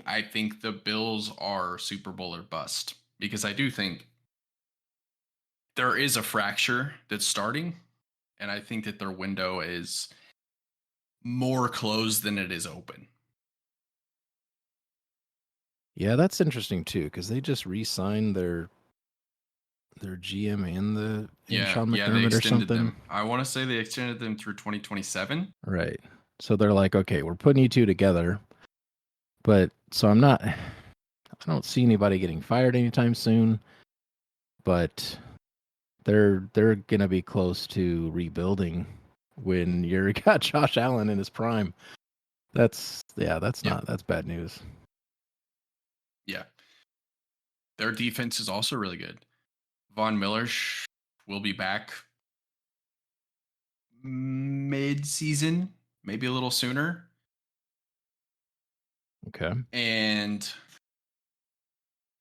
Speaker 1: I think the Bills are Super Bowl or bust because I do think there is a fracture that's starting, and I think that their window is more closed than it is open.
Speaker 2: yeah, that's interesting too, because they just re-signed their GM and
Speaker 1: Yeah,
Speaker 2: Sean
Speaker 1: yeah, they
Speaker 2: McDermott or
Speaker 1: extended
Speaker 2: something.
Speaker 1: them. I want to say they extended them through 2027.
Speaker 2: Right. So they're like, okay, we're putting you two together. But so I don't see anybody getting fired anytime soon, but they're gonna be close to rebuilding when you're got Josh Allen in his prime. That's
Speaker 1: Yeah,
Speaker 2: that's bad news.
Speaker 1: yeah. Their defense is also really good. Von Miller will be back mid-season, maybe a little sooner.
Speaker 2: Okay.
Speaker 1: And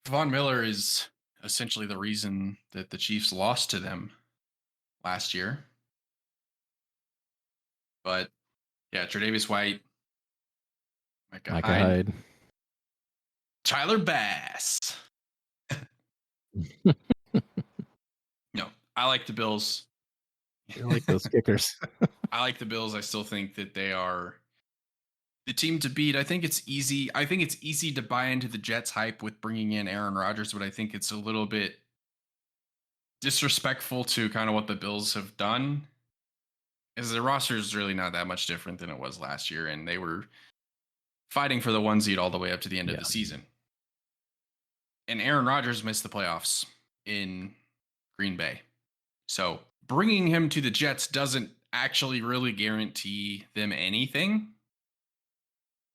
Speaker 1: Von Miller is essentially the reason that the Chiefs lost to them last year. But yeah, Tre'Davious White, Micah
Speaker 2: Micah
Speaker 1: Hyde,
Speaker 2: Hyde.
Speaker 1: Tyler Bass. No, I like the Bills.
Speaker 2: You like those kickers.
Speaker 1: I like the Bills. I still think that they are the team to beat. I think it's easy. I think it's easy to buy into the Jets hype with bringing in Aaron Rodgers, but I think it's a little bit disrespectful to kind of what the Bills have done. As the roster is really not that much different than it was last year, and they were fighting for the one seed all the way up to the end of
Speaker 2: Yeah.
Speaker 1: the season. And Aaron Rodgers missed the playoffs in Green Bay. So bringing him to the Jets doesn't actually really guarantee them anything.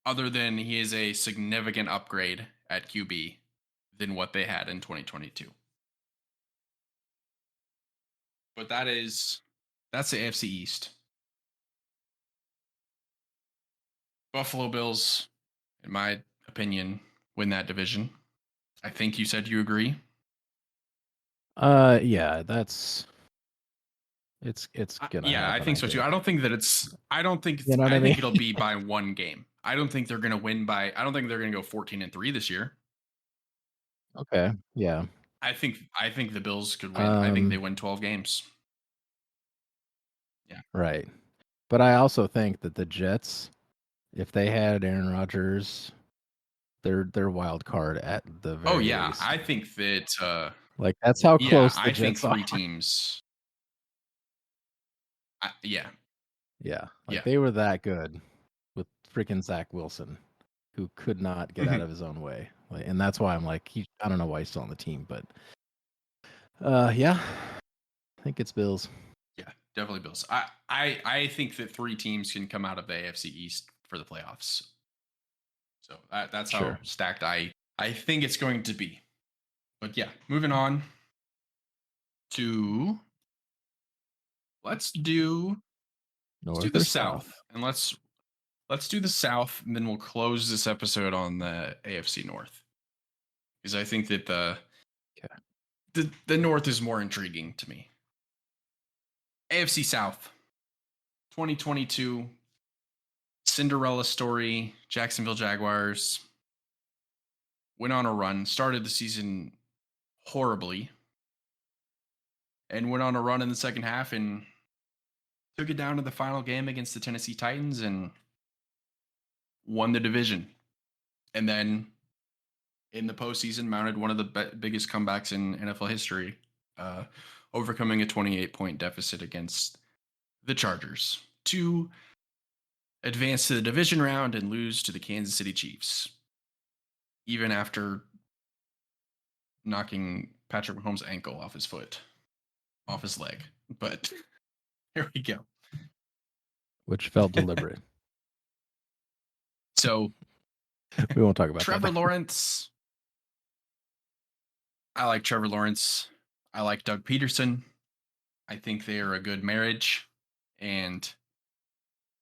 Speaker 1: other than he is a significant upgrade at QB than what they had in 2022. But that's the AFC East. Buffalo Bills, in my opinion, win that division. I think you said you agree.
Speaker 2: Yeah, it's gonna
Speaker 1: Yeah, I
Speaker 2: happen,
Speaker 1: think
Speaker 2: I
Speaker 1: so too.
Speaker 2: think.
Speaker 1: I don't think that it's. I don't think.
Speaker 2: You know what I
Speaker 1: I
Speaker 2: mean?
Speaker 1: think it'll be by one game. I don't think they're going to win by. I don't think they're going to go 14-3 this year.
Speaker 2: Okay, yeah.
Speaker 1: I think the Bills could win. I think they
Speaker 2: Um,
Speaker 1: win 12 games. Yeah.
Speaker 2: right. But I also think that the Jets, if they had Aaron Rodgers, they're wild card at the
Speaker 1: Oh
Speaker 2: very
Speaker 1: yeah,
Speaker 2: least.
Speaker 1: I think that.
Speaker 2: Like that's how
Speaker 1: Yeah,
Speaker 2: close the
Speaker 1: I think
Speaker 2: Jets are.
Speaker 1: three teams. Yeah,
Speaker 2: Yeah, like
Speaker 1: yeah.
Speaker 2: they were that good with freaking Zach Wilson, who could not get out
Speaker 1: Mhm.
Speaker 2: of his own way. Like, and that's why I'm like, I don't know why he's still on the team, but yeah, I think it's Bills.
Speaker 1: Yeah, definitely Bills. I think that three teams can come out of the AFC East for the playoffs. So that's how
Speaker 2: Sure.
Speaker 1: stacked I think it's going to be. But yeah, moving on to let's do
Speaker 2: North
Speaker 1: the
Speaker 2: or
Speaker 1: South,
Speaker 2: South?
Speaker 1: and let's do the South, and then we'll close this episode on the AFC North because I think that
Speaker 2: Okay.
Speaker 1: the North is more intriguing to me. AFC South, 2022 Cinderella story. Jacksonville Jaguars went on a run, started the season horribly, and went on a run in the second half and took it down to the final game against the Tennessee Titans and won the division. And then in the postseason, mounted one of the biggest comebacks in NFL history, overcoming a 28-point deficit against the Chargers to advance to the division round and lose to the Kansas City Chiefs, even after knocking Patrick Mahomes' ankle off his leg. But here we go.
Speaker 2: Which felt deliberate.
Speaker 1: So
Speaker 2: We won't talk about
Speaker 1: Trevor
Speaker 2: that.
Speaker 1: Lawrence. I like Trevor Lawrence. I like Doug Peterson. I think they are a good marriage. And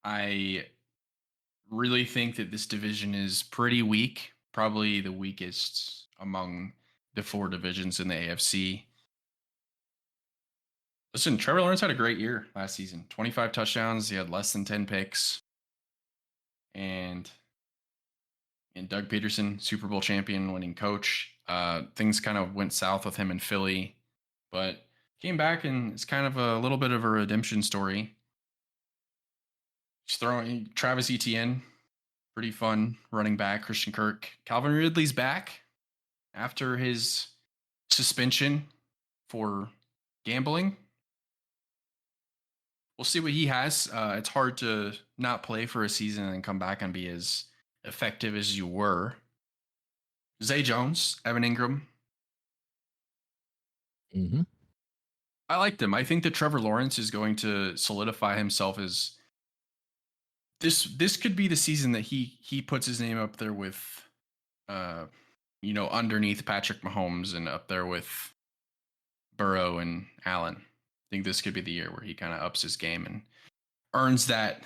Speaker 1: I really think that this division is pretty weak, probably the weakest among the four divisions in the AFC. Listen, Trevor Lawrence had a great year last season 25 touchdowns. He had less than 10 picks. And Doug Peterson, Super Bowl champion, winning coach. Things kind of went south with him in Philly, but came back and it's kind of a little bit of a redemption story. Just throwing Travis Etienne, pretty fun running back. Christian Kirk, Calvin Ridley's back after his suspension for gambling. We'll see what he has. It's hard to not play for a season and come back and be as effective as you were. Zay Jones, Evan Ingram.
Speaker 2: Mm-hmm.
Speaker 1: I liked him. I think that Trevor Lawrence is going to solidify himself as this could be the season that he puts his name up there with underneath Patrick Mahomes and up there with Burrow and Allen. I think this could be the year where he kind of ups his game and earns that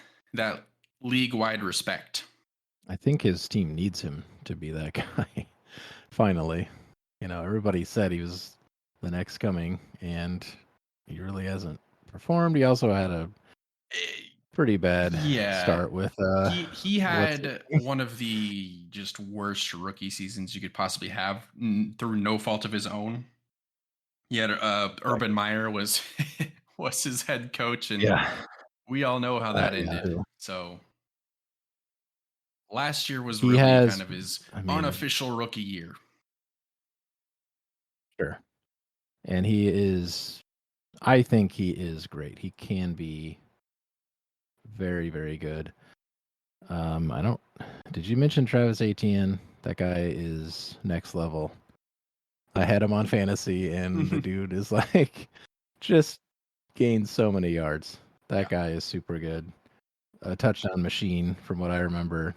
Speaker 1: league wide respect.
Speaker 2: I think his team needs him to be that guy. Finally, everybody said he was the next coming, and he really hasn't performed. He also had a pretty bad start with
Speaker 1: he had one of the just worst rookie seasons you could possibly have through no fault of his own. He had Urban Meyer was was his head coach, and we all know how that ended.
Speaker 2: Yeah.
Speaker 1: So last year was
Speaker 2: He
Speaker 1: really
Speaker 2: has,
Speaker 1: kind of his unofficial rookie year.
Speaker 2: Sure. And I think he is great. He can be very, very good. Did you mention Travis Etienne? That guy is next level. I had him on fantasy, and the dude is like, just gained so many yards. That guy is super good. A touchdown machine, from what I remember.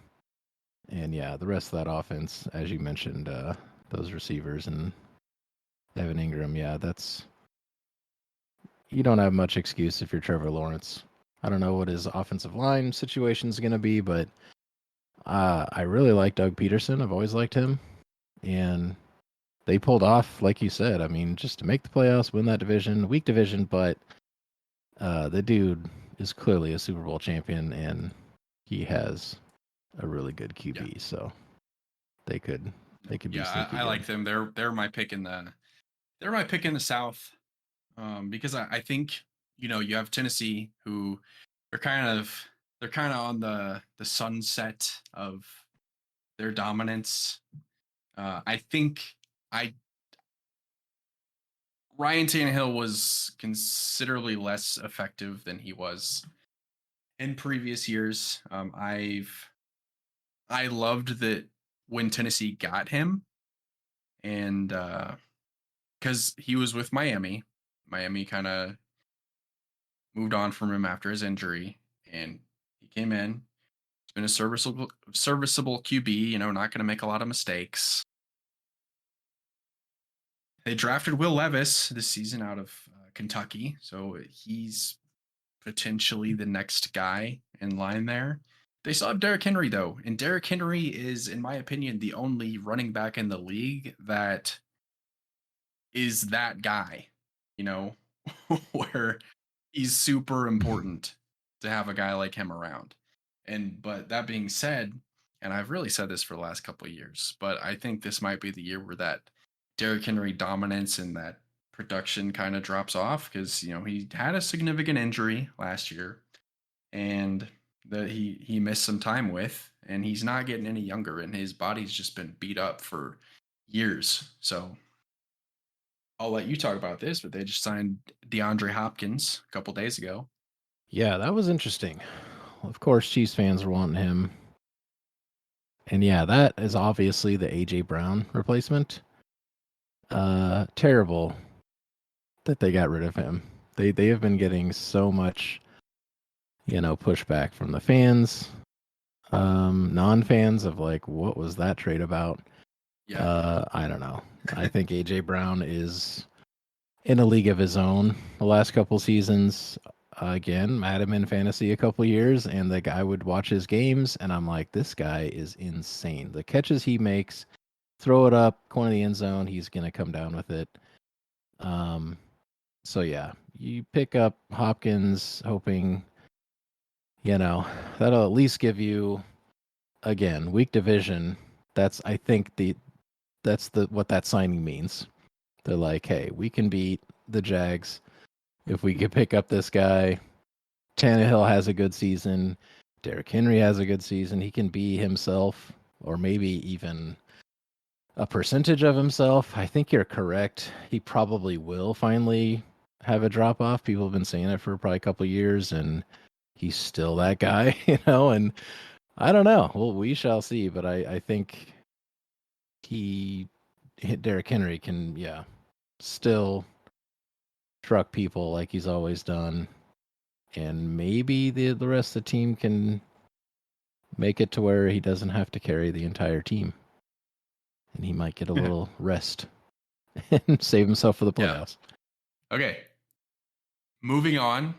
Speaker 2: And yeah, the rest of that offense, as you mentioned, those receivers and Evan Ingram, yeah, that's you don't have much excuse if you're Trevor Lawrence. I don't know what his offensive line situation is going to be, but I really like Doug Peterson. I've always liked him, and they pulled off, like you said. I mean, just to make the playoffs, win that division, weak division, but the dude is clearly a Super Bowl champion, and he has a really good
Speaker 1: Yeah.
Speaker 2: QB. So they could be
Speaker 1: Yeah,
Speaker 2: sneaky
Speaker 1: I
Speaker 2: good.
Speaker 1: like them. They're my pick in the South. Because I think you have Tennessee who are they're kind of on the sunset of their dominance. I think I Ryan Tannehill was considerably less effective than he was in previous years. I loved that when Tennessee got him, and because he was with Miami. Miami kind of moved on from him after his injury, and he came in. He's been a serviceable QB. Not going to make a lot of mistakes. They drafted Will Levis this season out of Kentucky, so he's potentially the next guy in line there. They still have Derrick Henry though, and Derrick Henry is, in my opinion, the only running back in the league that is that guy. You know, where he's super important to have a guy like him around. But that being said, and I've really said this for the last couple of years, but I think this might be the year where that Derrick Henry dominance and that production kind of drops off because he had a significant injury last year and that he missed some time with, and he's not getting any younger, and his body's just been beat up for years. So I'll let you talk about this, but they just signed DeAndre Hopkins a couple days ago.
Speaker 2: Yeah, that was interesting. Of course, Chiefs fans were wanting him. And yeah, that is obviously the AJ Brown replacement. Terrible that they got rid of him. They have been getting so much, pushback from the fans, non-fans of like, what was that trade about?
Speaker 1: Yeah.
Speaker 2: I don't know. I think AJ Brown is in a league of his own. The last couple seasons, again, had him in fantasy a couple years, and the guy would watch his games, and I'm like, this guy is insane. The catches he makes, throw it up, corner of the end zone, he's gonna come down with it. So yeah, you pick up Hopkins, hoping, that'll at least give you, again, weak division. That's I think that's the what that signing means. They're like, hey, we can beat the Jags if we could pick up this guy. Tannehill has a good season. Derrick Henry has a good season. He can be himself, or maybe even a percentage of himself. I think you're correct. He probably will finally have a drop off. People have been saying it for probably a couple of years, and he's still that guy, And I don't know. Well, we shall see. But I think Derrick Henry can, still truck people like he's always done, and maybe the rest of the team can make it to where he doesn't have to carry the entire team, and he might get a little rest and save himself for the playoffs.
Speaker 1: Yeah. Okay. Moving on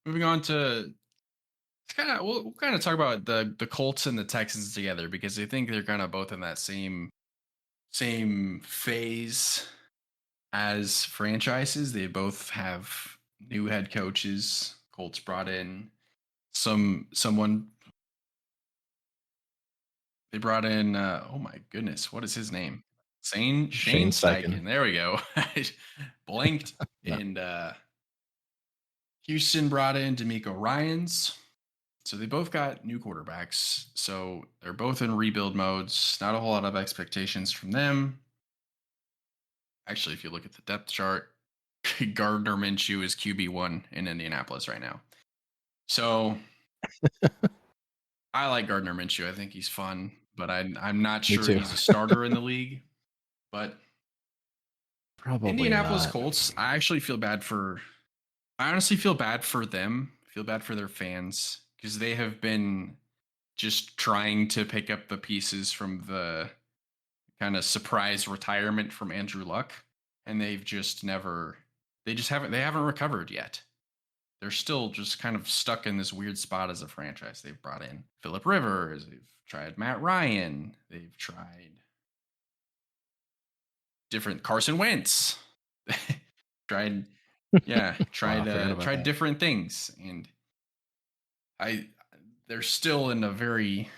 Speaker 1: to we'll kind of talk about the Colts and the Texans together because I think they're kind of both in that same phase as franchises. They both have new head coaches. Colts brought in someone. They brought in oh my goodness, what is his name? Shane Steichen. There we go. Blanked.
Speaker 2: No.
Speaker 1: And Houston brought in D'Amico Ryans. So they both got new quarterbacks. So they're both in rebuild modes. Not a whole lot of expectations from them. Actually, if you look at the depth chart, Gardner Minshew is QB1 in Indianapolis right now. So I like Gardner Minshew. I think he's fun, but I'm not sure he's a starter in the league. But
Speaker 2: Probably
Speaker 1: Indianapolis
Speaker 2: not.
Speaker 1: Colts, I honestly feel bad for them. I feel bad for their fans because they have been just trying to pick up the pieces from the kind of surprise retirement from Andrew Luck, and they haven't recovered yet. They're still just kind of stuck in this weird spot as a franchise. They've brought in Philip Rivers, they've tried Matt Ryan, they've tried different Carson Wentz. tried yeah,
Speaker 2: Wow, I forgot about
Speaker 1: tried
Speaker 2: that.
Speaker 1: different things, and I they're still in a very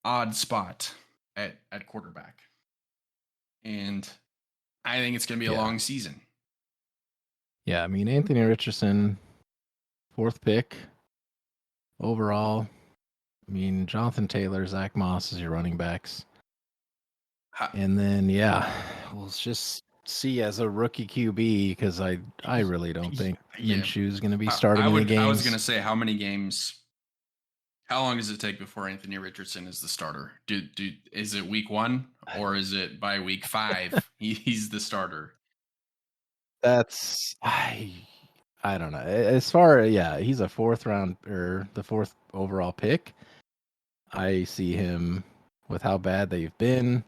Speaker 1: odd spot at quarterback. And I think it's going to be a
Speaker 2: Yeah.
Speaker 1: long season.
Speaker 2: Yeah, I mean Anthony Richardson, fourth pick overall. I mean Jonathan Taylor, Zach Moss is your running backs.
Speaker 1: Ha-
Speaker 2: And then we'll just see as a rookie QB because I really don't think
Speaker 1: Yeah.
Speaker 2: Minshew is going to be starting any
Speaker 1: I was going to
Speaker 2: games.
Speaker 1: say how many games how long does it take before Anthony Richardson is the starter? Is it week 1 or is it by week 5 he's the starter?
Speaker 2: That's I don't know. As far he's a fourth round or the fourth overall pick. I see him with how bad they've been.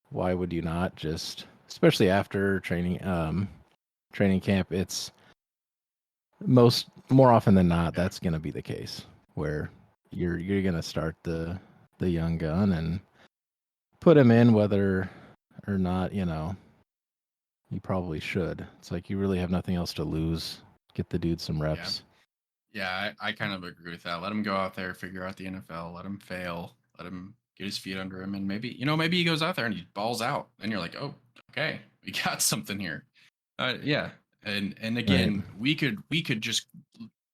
Speaker 2: Why would you not just, especially after training camp? It's more often than not
Speaker 1: Yeah.
Speaker 2: that's going to be the case where you're going to start the young gun and put him in whether or not you probably should. It's like you really have nothing else to lose. Get the dude some
Speaker 1: Yeah.
Speaker 2: reps.
Speaker 1: Yeah, I kind of agree with that. Let him go out there, figure out the NFL, let him fail, let him get his feet under him, and maybe he goes out there and he balls out. And you're like, oh, okay, we got something here. Yeah, and
Speaker 2: Right.
Speaker 1: again, we could just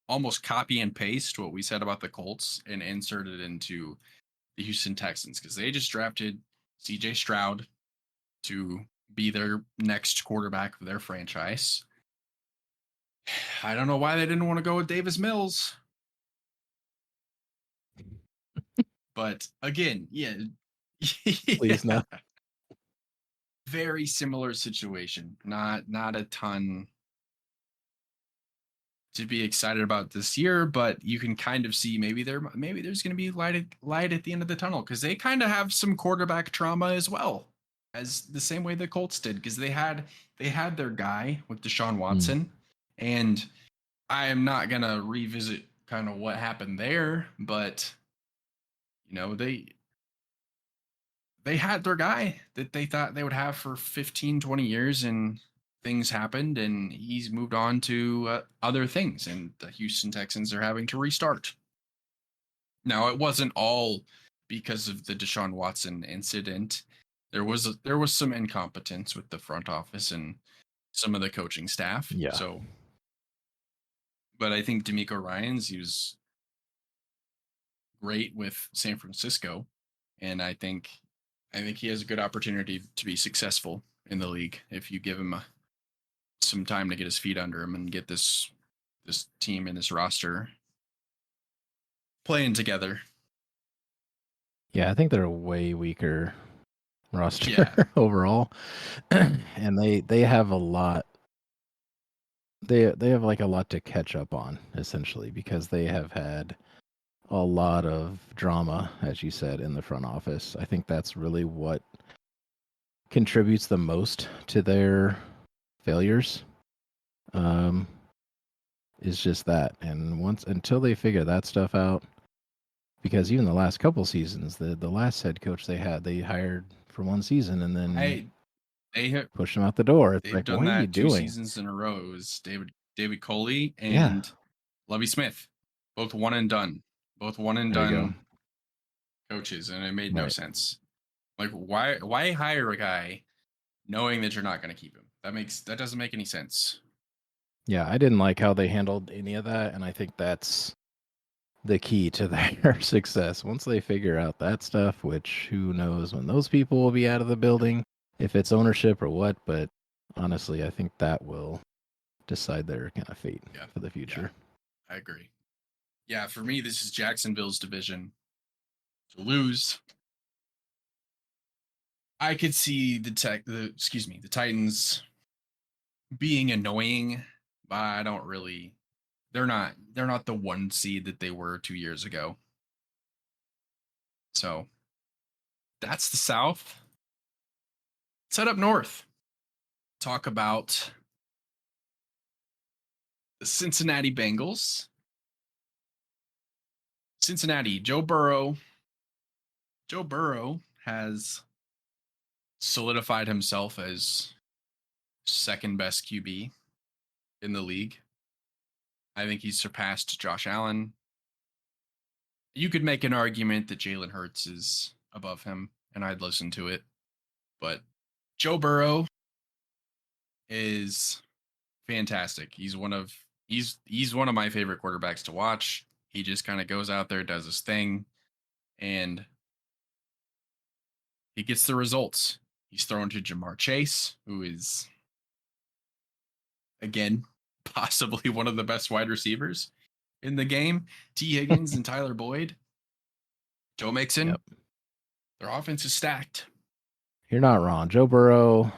Speaker 1: almost copy and paste what we said about the Colts and insert it into the Houston Texans because they just drafted C.J. Stroud to be their next quarterback of their franchise. I don't know why they didn't want to go with Davis Mills. But again, yeah,
Speaker 2: Please no.
Speaker 1: yeah, very similar situation. Not a ton to be excited about this year, but you can kind of see maybe there's going to be light at the end of the tunnel because they kind of have some quarterback trauma as well, as the same way the Colts did because they had their guy with Deshaun
Speaker 2: Mm.
Speaker 1: Watson, and I am not gonna revisit kind of what happened there, but you know they had their guy that they thought they would have for 15, 20 years and things happened and he's moved on to other things and the Houston Texans are having to restart. Now, it wasn't all because of the Deshaun Watson incident. There was some incompetence with the front office and some of the coaching staff.
Speaker 2: Yeah.
Speaker 1: So, but I think D'Amico Ryans he was great with San Francisco and I think he has a good opportunity to be successful in the league if you give him some time to get his feet under him and get this team and this roster playing together.
Speaker 2: Yeah, I think they're a way weaker roster
Speaker 1: Yeah,
Speaker 2: overall. And they have a lot they have like a lot to catch up on essentially because they have had a lot of drama as you said in the front office. I think that's really what contributes the most to their failures. Um is just that. And once until they figure that stuff out because even the last couple seasons, the last head coach they hired for one season and then
Speaker 1: I they have
Speaker 2: pushed him out the door. It's
Speaker 1: they've
Speaker 2: like,
Speaker 1: done
Speaker 2: what are you
Speaker 1: that 2
Speaker 2: doing?
Speaker 1: seasons in a row. It was David Coley
Speaker 2: Yeah,
Speaker 1: and Lovie Smith, both one and done, both one and
Speaker 2: there you go.
Speaker 1: done coaches, and it made no
Speaker 2: Right.
Speaker 1: sense. Like why hire a guy knowing that you're not going to keep him? That doesn't make any sense.
Speaker 2: Yeah, I didn't like how they handled any of that, and I think that's the key to their success. Once they figure out that stuff, which who knows when those people will be out of the building, if it's ownership or what, but honestly, I think that will decide their kind of fate
Speaker 1: Yeah,
Speaker 2: for the
Speaker 1: yeah,
Speaker 2: future.
Speaker 1: I agree. Yeah, for me, this is Jacksonville's division to lose. I could see the Titans being annoying, but I don't really. They're not the 1 seed that they were 2 years ago. So that's the South. Let's head up north. Talk about the Cincinnati Bengals. Cincinnati, Joe Burrow. Joe Burrow has solidified himself as second best QB in the league. I think he's surpassed Josh Allen. You could make an argument that Jalen Hurts is above him, and I'd listen to it. But Joe Burrow is fantastic. He's one of my favorite quarterbacks to watch. He just kind of goes out there, does his thing, and he gets the results. He's thrown to Jamar Chase, who is again possibly one of the best wide receivers in the game. T. Higgins and Tyler Boyd. Joe Mixon.
Speaker 2: Yep.
Speaker 1: Their offense is stacked.
Speaker 2: You're not wrong. Joe Burrow,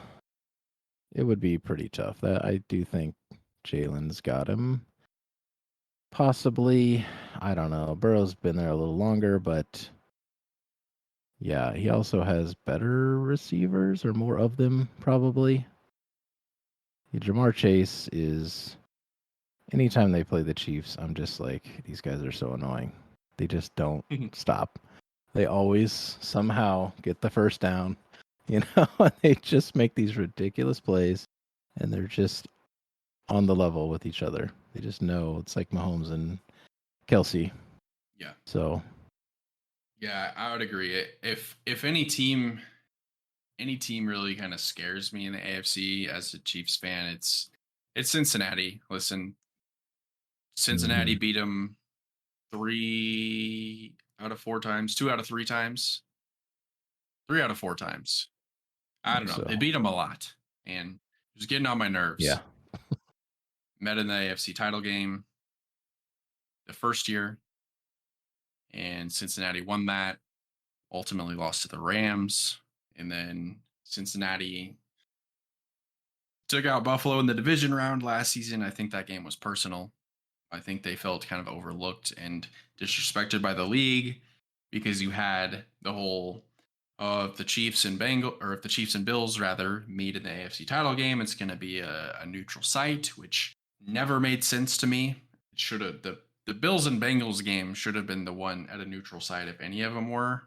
Speaker 2: it would be pretty tough. That I do think Jalen's got him. Possibly, I don't know. Burrow's been there a little longer, but yeah, he also has better receivers or more of them, probably. Jamar Chase is, anytime they play the Chiefs, I'm just like, these guys are so annoying. They just don't stop. They always somehow get the first down, and they just make these ridiculous plays, and they're just on the level with each other. They just know it's like Mahomes and Kelsey.
Speaker 1: Yeah.
Speaker 2: So.
Speaker 1: Yeah, I would agree. If any team really kind of scares me in the AFC as a Chiefs fan, it's Cincinnati. Listen, Cincinnati beat them 3 out of 4 times, 2 out of 3 times, 3 out of 4 times. I don't know.
Speaker 2: So.
Speaker 1: They beat them a lot, and it was getting on my nerves.
Speaker 2: Yeah.
Speaker 1: Met in the AFC title game the first year, and Cincinnati won that. Ultimately lost to the Rams, and then Cincinnati took out Buffalo in the division round last season. I think that game was personal. I think they felt kind of overlooked and disrespected by the league because you had the whole if the Chiefs and Bills rather meet in the AFC title game, it's going to be a neutral site, which never made sense to me. It should have the Bills and Bengals game should have been the one at a neutral site if any of them were,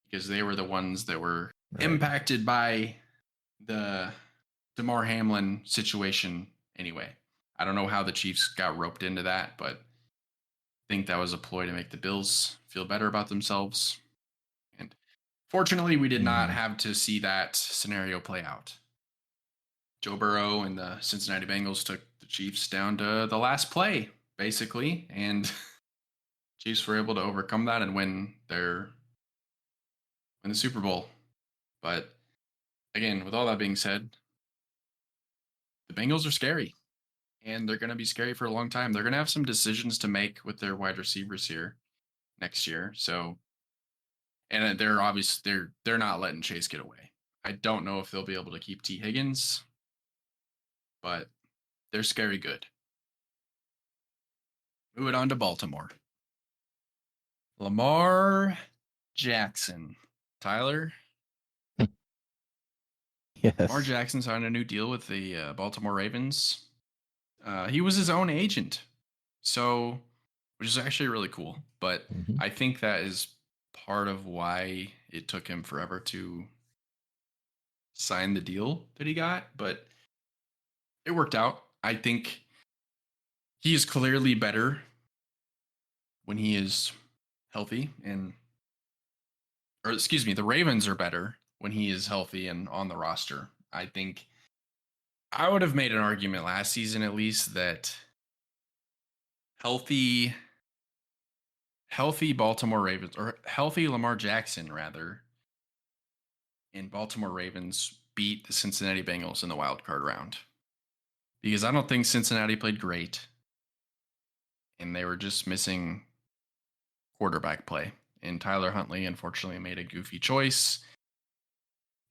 Speaker 1: because they were the ones that were impacted by the Damar Hamlin situation anyway. I don't know how the Chiefs got roped into that, but I think that was a ploy to make the Bills feel better about themselves. And fortunately, we did not have to see that scenario play out. Joe Burrow and the Cincinnati Bengals took the Chiefs down to the last play, basically, and Chiefs were able to overcome that and win the Super Bowl. But again, with all that being said, the Bengals are scary, and they're going to be scary for a long time. They're going to have some decisions to make with their wide receivers here next year. So, and they're not letting Chase get away. I don't know if they'll be able to keep T. Higgins, but they're scary good. Moving on to Baltimore. Lamar Jackson. Tyler?
Speaker 2: Yes.
Speaker 1: Lamar Jackson signed a new deal with the Baltimore Ravens. He was his own agent, so which is actually really cool. But I think that is part of why it took him forever to sign the deal that he got. But it worked out. I think he is clearly better when he is healthy, the Ravens are better when he is healthy and on the roster. I think I would have made an argument last season, at least, that healthy Baltimore Ravens, or healthy Lamar Jackson, rather, and Baltimore Ravens beat the Cincinnati Bengals in the wild card round. Because I don't think Cincinnati played great, and they were just missing quarterback play. And Tyler Huntley, unfortunately, made a goofy choice.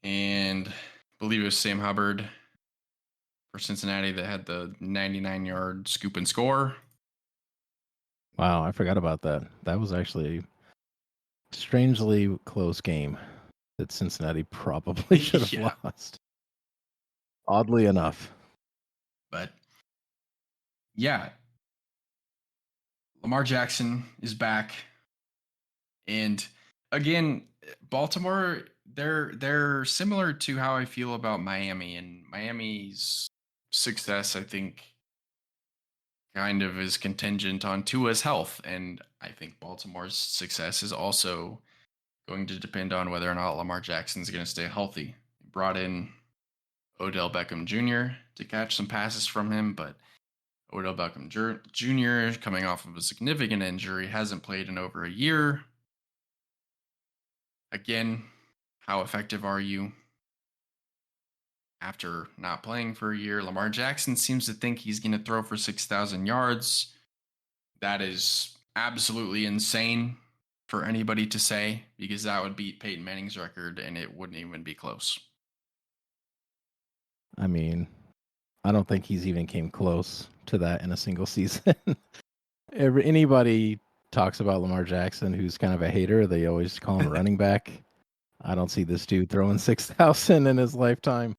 Speaker 1: And I believe it was Sam Hubbard for Cincinnati that had the 99-yard scoop and score.
Speaker 2: Wow, I forgot about that. That was actually strangely close game that Cincinnati probably should have
Speaker 1: Yeah.
Speaker 2: lost. Oddly enough.
Speaker 1: But yeah, Lamar Jackson is back. And again, Baltimore, they're similar to how I feel about Miami. And Miami's success, I think, kind of is contingent on Tua's health. And I think Baltimore's success is also going to depend on whether or not Lamar Jackson's going to stay healthy. Brought in Odell Beckham Jr. to catch some passes from him, but Odell Beckham Jr., coming off of a significant injury, hasn't played in over a year. Again, how effective are you after not playing for a year? Lamar Jackson seems to think he's going to throw for 6,000 yards. That is absolutely insane for anybody to say, because that would beat Peyton Manning's record and it wouldn't even be close.
Speaker 2: I mean, I don't think he's even came close to that in a single season. Anybody talks about Lamar Jackson who's kind of a hater, they always call him a running back. I don't see this dude throwing 6,000 in his lifetime.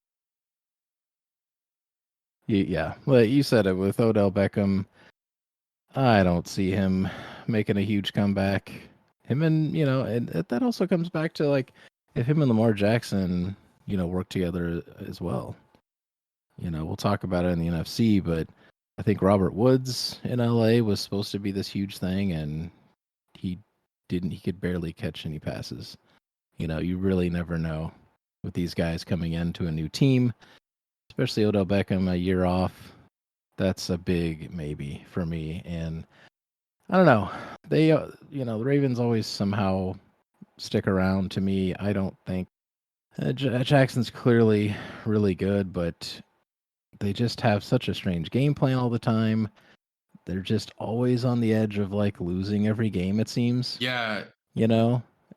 Speaker 2: Yeah, well, you said it with Odell Beckham. I don't see him making a huge comeback. Him and, and that also comes back to like if him and Lamar Jackson, work together as well. We'll talk about it in the NFC, but I think Robert Woods in LA was supposed to be this huge thing, and he didn't. He could barely catch any passes. You really never know with these guys coming into a new team, especially Odell Beckham a year off. That's a big maybe for me. And I don't know. They, the Ravens always somehow stick around to me. I don't think Jackson's clearly really good, but they just have such a strange game plan all the time. They're just always on the edge of like losing every game, it seems.
Speaker 1: Yeah.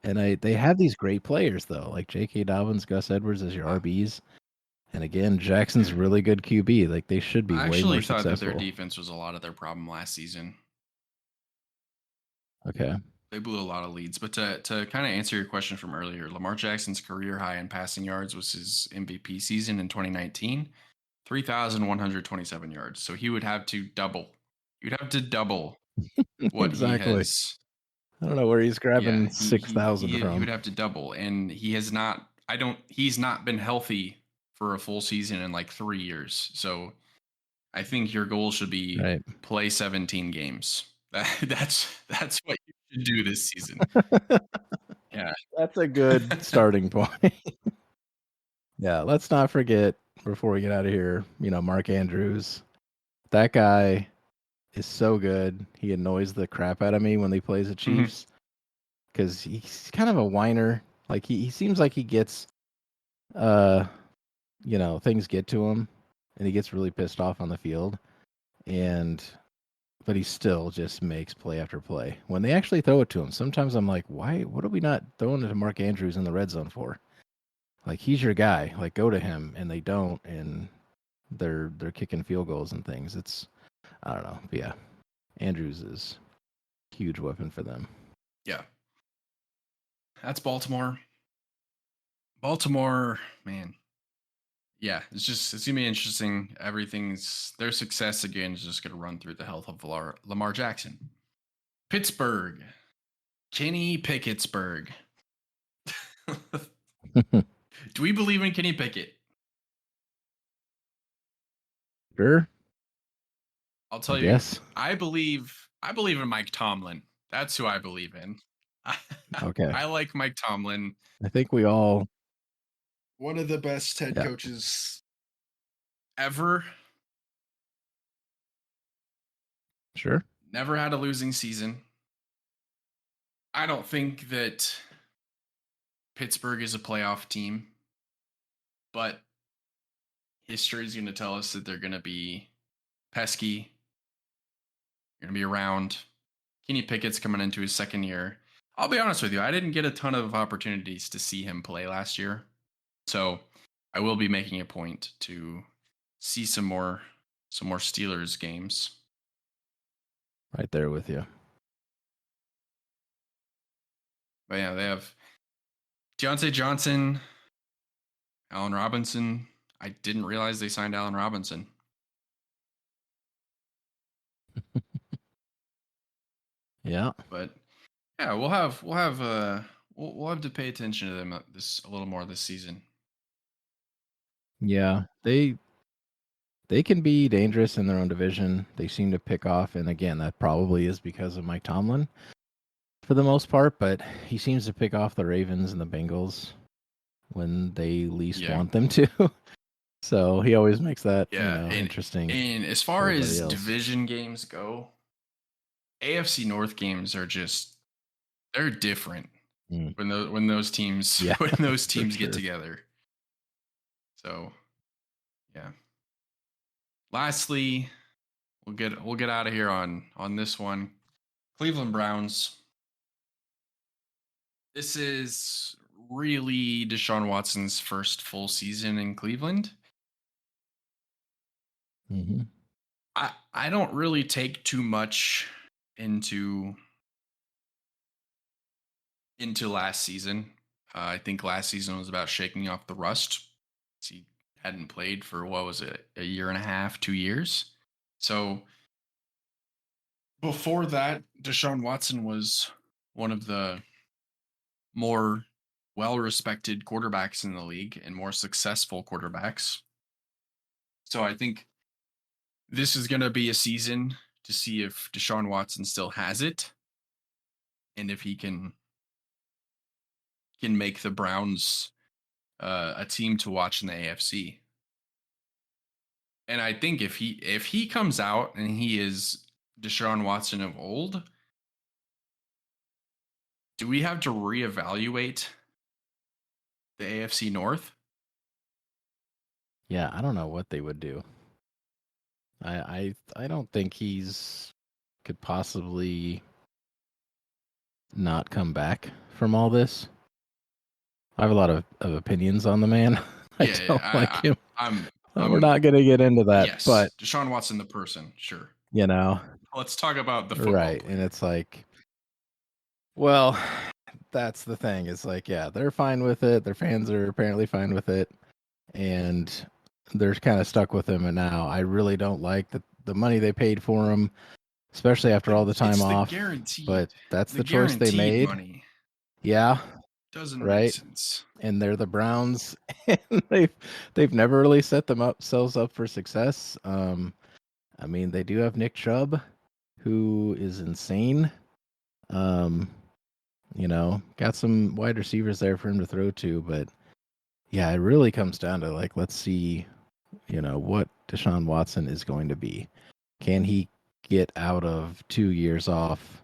Speaker 2: And they have these great players though, like J.K. Dobbins, Gus Edwards as your RBs. And again, Jackson's really good QB. Like they should be
Speaker 1: I
Speaker 2: way more
Speaker 1: actually thought that
Speaker 2: successful.
Speaker 1: their defense was a lot of their problem last season.
Speaker 2: Okay.
Speaker 1: They blew a lot of leads. But to kind of answer your question from earlier, Lamar Jackson's career high in passing yards was his MVP season in 2019, 3,127 yards. So he would have to double. You'd have to double what he
Speaker 2: Exactly.
Speaker 1: has.
Speaker 2: I don't know where he's grabbing
Speaker 1: Yeah,
Speaker 2: 6,000
Speaker 1: he
Speaker 2: from.
Speaker 1: would have to double, and he has not. He's not been healthy for a full season in like 3 years. So I think your goal should be
Speaker 2: Right.
Speaker 1: play 17 games. That's what you should do this season. Yeah.
Speaker 2: That's a good starting point. Yeah, let's not forget before we get out of here, Mark Andrews. That guy is so good. He annoys the crap out of me when he plays the Chiefs because he's kind of a whiner. Like he seems like he gets, things get to him, and he gets really pissed off on the field. But he still just makes play after play. When they actually throw it to him, sometimes I'm like, why? What are we not throwing it to Mark Andrews in the red zone for? Like he's your guy. Like go to him, and they don't, and they're kicking field goals and things. I don't know. But yeah, Andrews is a huge weapon for them.
Speaker 1: Yeah. That's Baltimore. Baltimore, man. Yeah, it's gonna be interesting. Their success again is just gonna run through the health of Lamar Jackson. Pittsburgh, Kenny Pickett'sburg. Do we believe in Kenny Pickett?
Speaker 2: Sure.
Speaker 1: I'll tell you.
Speaker 2: Yes.
Speaker 1: I believe in Mike Tomlin. That's who I believe in.
Speaker 2: Okay.
Speaker 1: I like Mike Tomlin.
Speaker 2: I think we all.
Speaker 1: One of the best head coaches ever.
Speaker 2: Sure.
Speaker 1: Never had a losing season. I don't think that Pittsburgh is a playoff team, but history is going to tell us that they're going to be pesky. They're going to be around. Kenny Pickett's coming into his second year. I'll be honest with you, I didn't get a ton of opportunities to see him play last year. So I will be making a point to see some more Steelers games.
Speaker 2: Right there with you.
Speaker 1: But yeah, they have Deontay Johnson, Allen Robinson. I didn't realize they signed Allen Robinson.
Speaker 2: Yeah.
Speaker 1: But yeah, we'll have to pay attention to them this a little more this season.
Speaker 2: Yeah. They can be dangerous in their own division. They seem to pick off, and again, that probably is because of Mike Tomlin for the most part, but he seems to pick off the Ravens and the Bengals when they least
Speaker 1: Yeah.
Speaker 2: want them to. So he always makes that,
Speaker 1: Yeah,
Speaker 2: interesting.
Speaker 1: and as
Speaker 2: for
Speaker 1: far
Speaker 2: everybody
Speaker 1: as
Speaker 2: else.
Speaker 1: division games go, AFC North games are just they're different
Speaker 2: Mm.
Speaker 1: when those teams
Speaker 2: Yeah,
Speaker 1: when those
Speaker 2: for
Speaker 1: teams get
Speaker 2: sure.
Speaker 1: together. So yeah. Lastly, we'll get out of here on this one. Cleveland Browns. This is really Deshaun Watson's first full season in Cleveland.
Speaker 2: Hmm.
Speaker 1: I don't really take too much into last season. I think last season was about shaking off the rust. He hadn't played for what was it, a year and a half, 2 years. So before that, Deshaun Watson was one of the more well-respected quarterbacks in the league and more successful quarterbacks. So I think this is going to be a season to see if Deshaun Watson still has it and if he can make the Browns a team to watch in the AFC. And I think if he comes out and he is Deshaun Watson of old, do we have to reevaluate the AFC North?
Speaker 2: Yeah, I don't know what they would do. I don't think he's could possibly not come back from all this. I have a lot of opinions on the man. I
Speaker 1: Yeah,
Speaker 2: don't like him.
Speaker 1: I'm
Speaker 2: We're not going to get into that, but
Speaker 1: yes, Deshaun Watson the person, sure.
Speaker 2: you know,
Speaker 1: Let's talk about the football
Speaker 2: right? And
Speaker 1: player.
Speaker 2: it's like, well, that's the thing. It's like, yeah, they're fine with it. Their fans are apparently fine with it, and they're kind of stuck with him. And now I really don't like the money they paid for him, especially after all the time
Speaker 1: It's
Speaker 2: off. But that's
Speaker 1: the
Speaker 2: the choice they
Speaker 1: guaranteed
Speaker 2: made.
Speaker 1: money.
Speaker 2: Yeah,
Speaker 1: Doesn't make
Speaker 2: right.
Speaker 1: sense.
Speaker 2: And they're the Browns, and they've never really set themselves up for success. I mean, they do have Nick Chubb, who is insane. Um, got some wide receivers there for him to throw to, but yeah, it really comes down to like, let's see, what Deshaun Watson is going to be. Can he get out of 2 years off?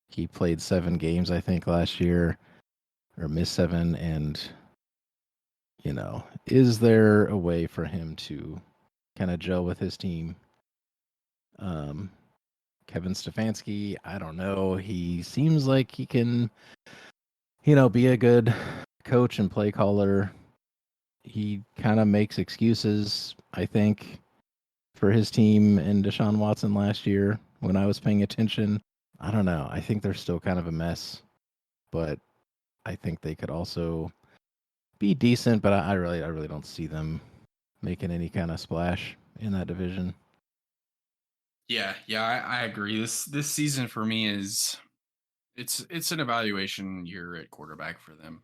Speaker 2: He played 7 games, I think, last year, or missed 7, and is there a way for him to kind of gel with his team? Um, Kevin Stefanski, I don't know. He seems like he can, be a good coach and play caller. He kind of makes excuses, I think, for his team and Deshaun Watson last year when I was paying attention. I don't know. I think they're still kind of a mess, but I think they could also be decent, but I really don't see them making any kind of splash in that division.
Speaker 1: Yeah, I agree. This season for me is it's an evaluation year at quarterback for them.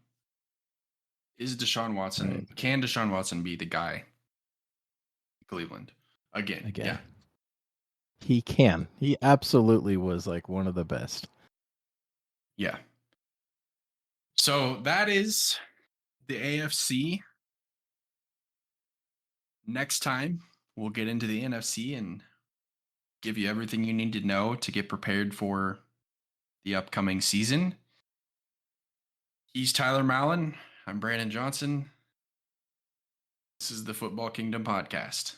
Speaker 1: Is Deshaun Watson
Speaker 2: Right.
Speaker 1: can Deshaun Watson be the guy in Cleveland again? Yeah.
Speaker 2: He can. He absolutely was like one of the best.
Speaker 1: Yeah. So that is the AFC. Next time we'll get into the NFC and give you everything you need to know to get prepared for the upcoming season. He's Tyler Mallon. I'm Brandon Johnson. This is the Football Kingdom podcast.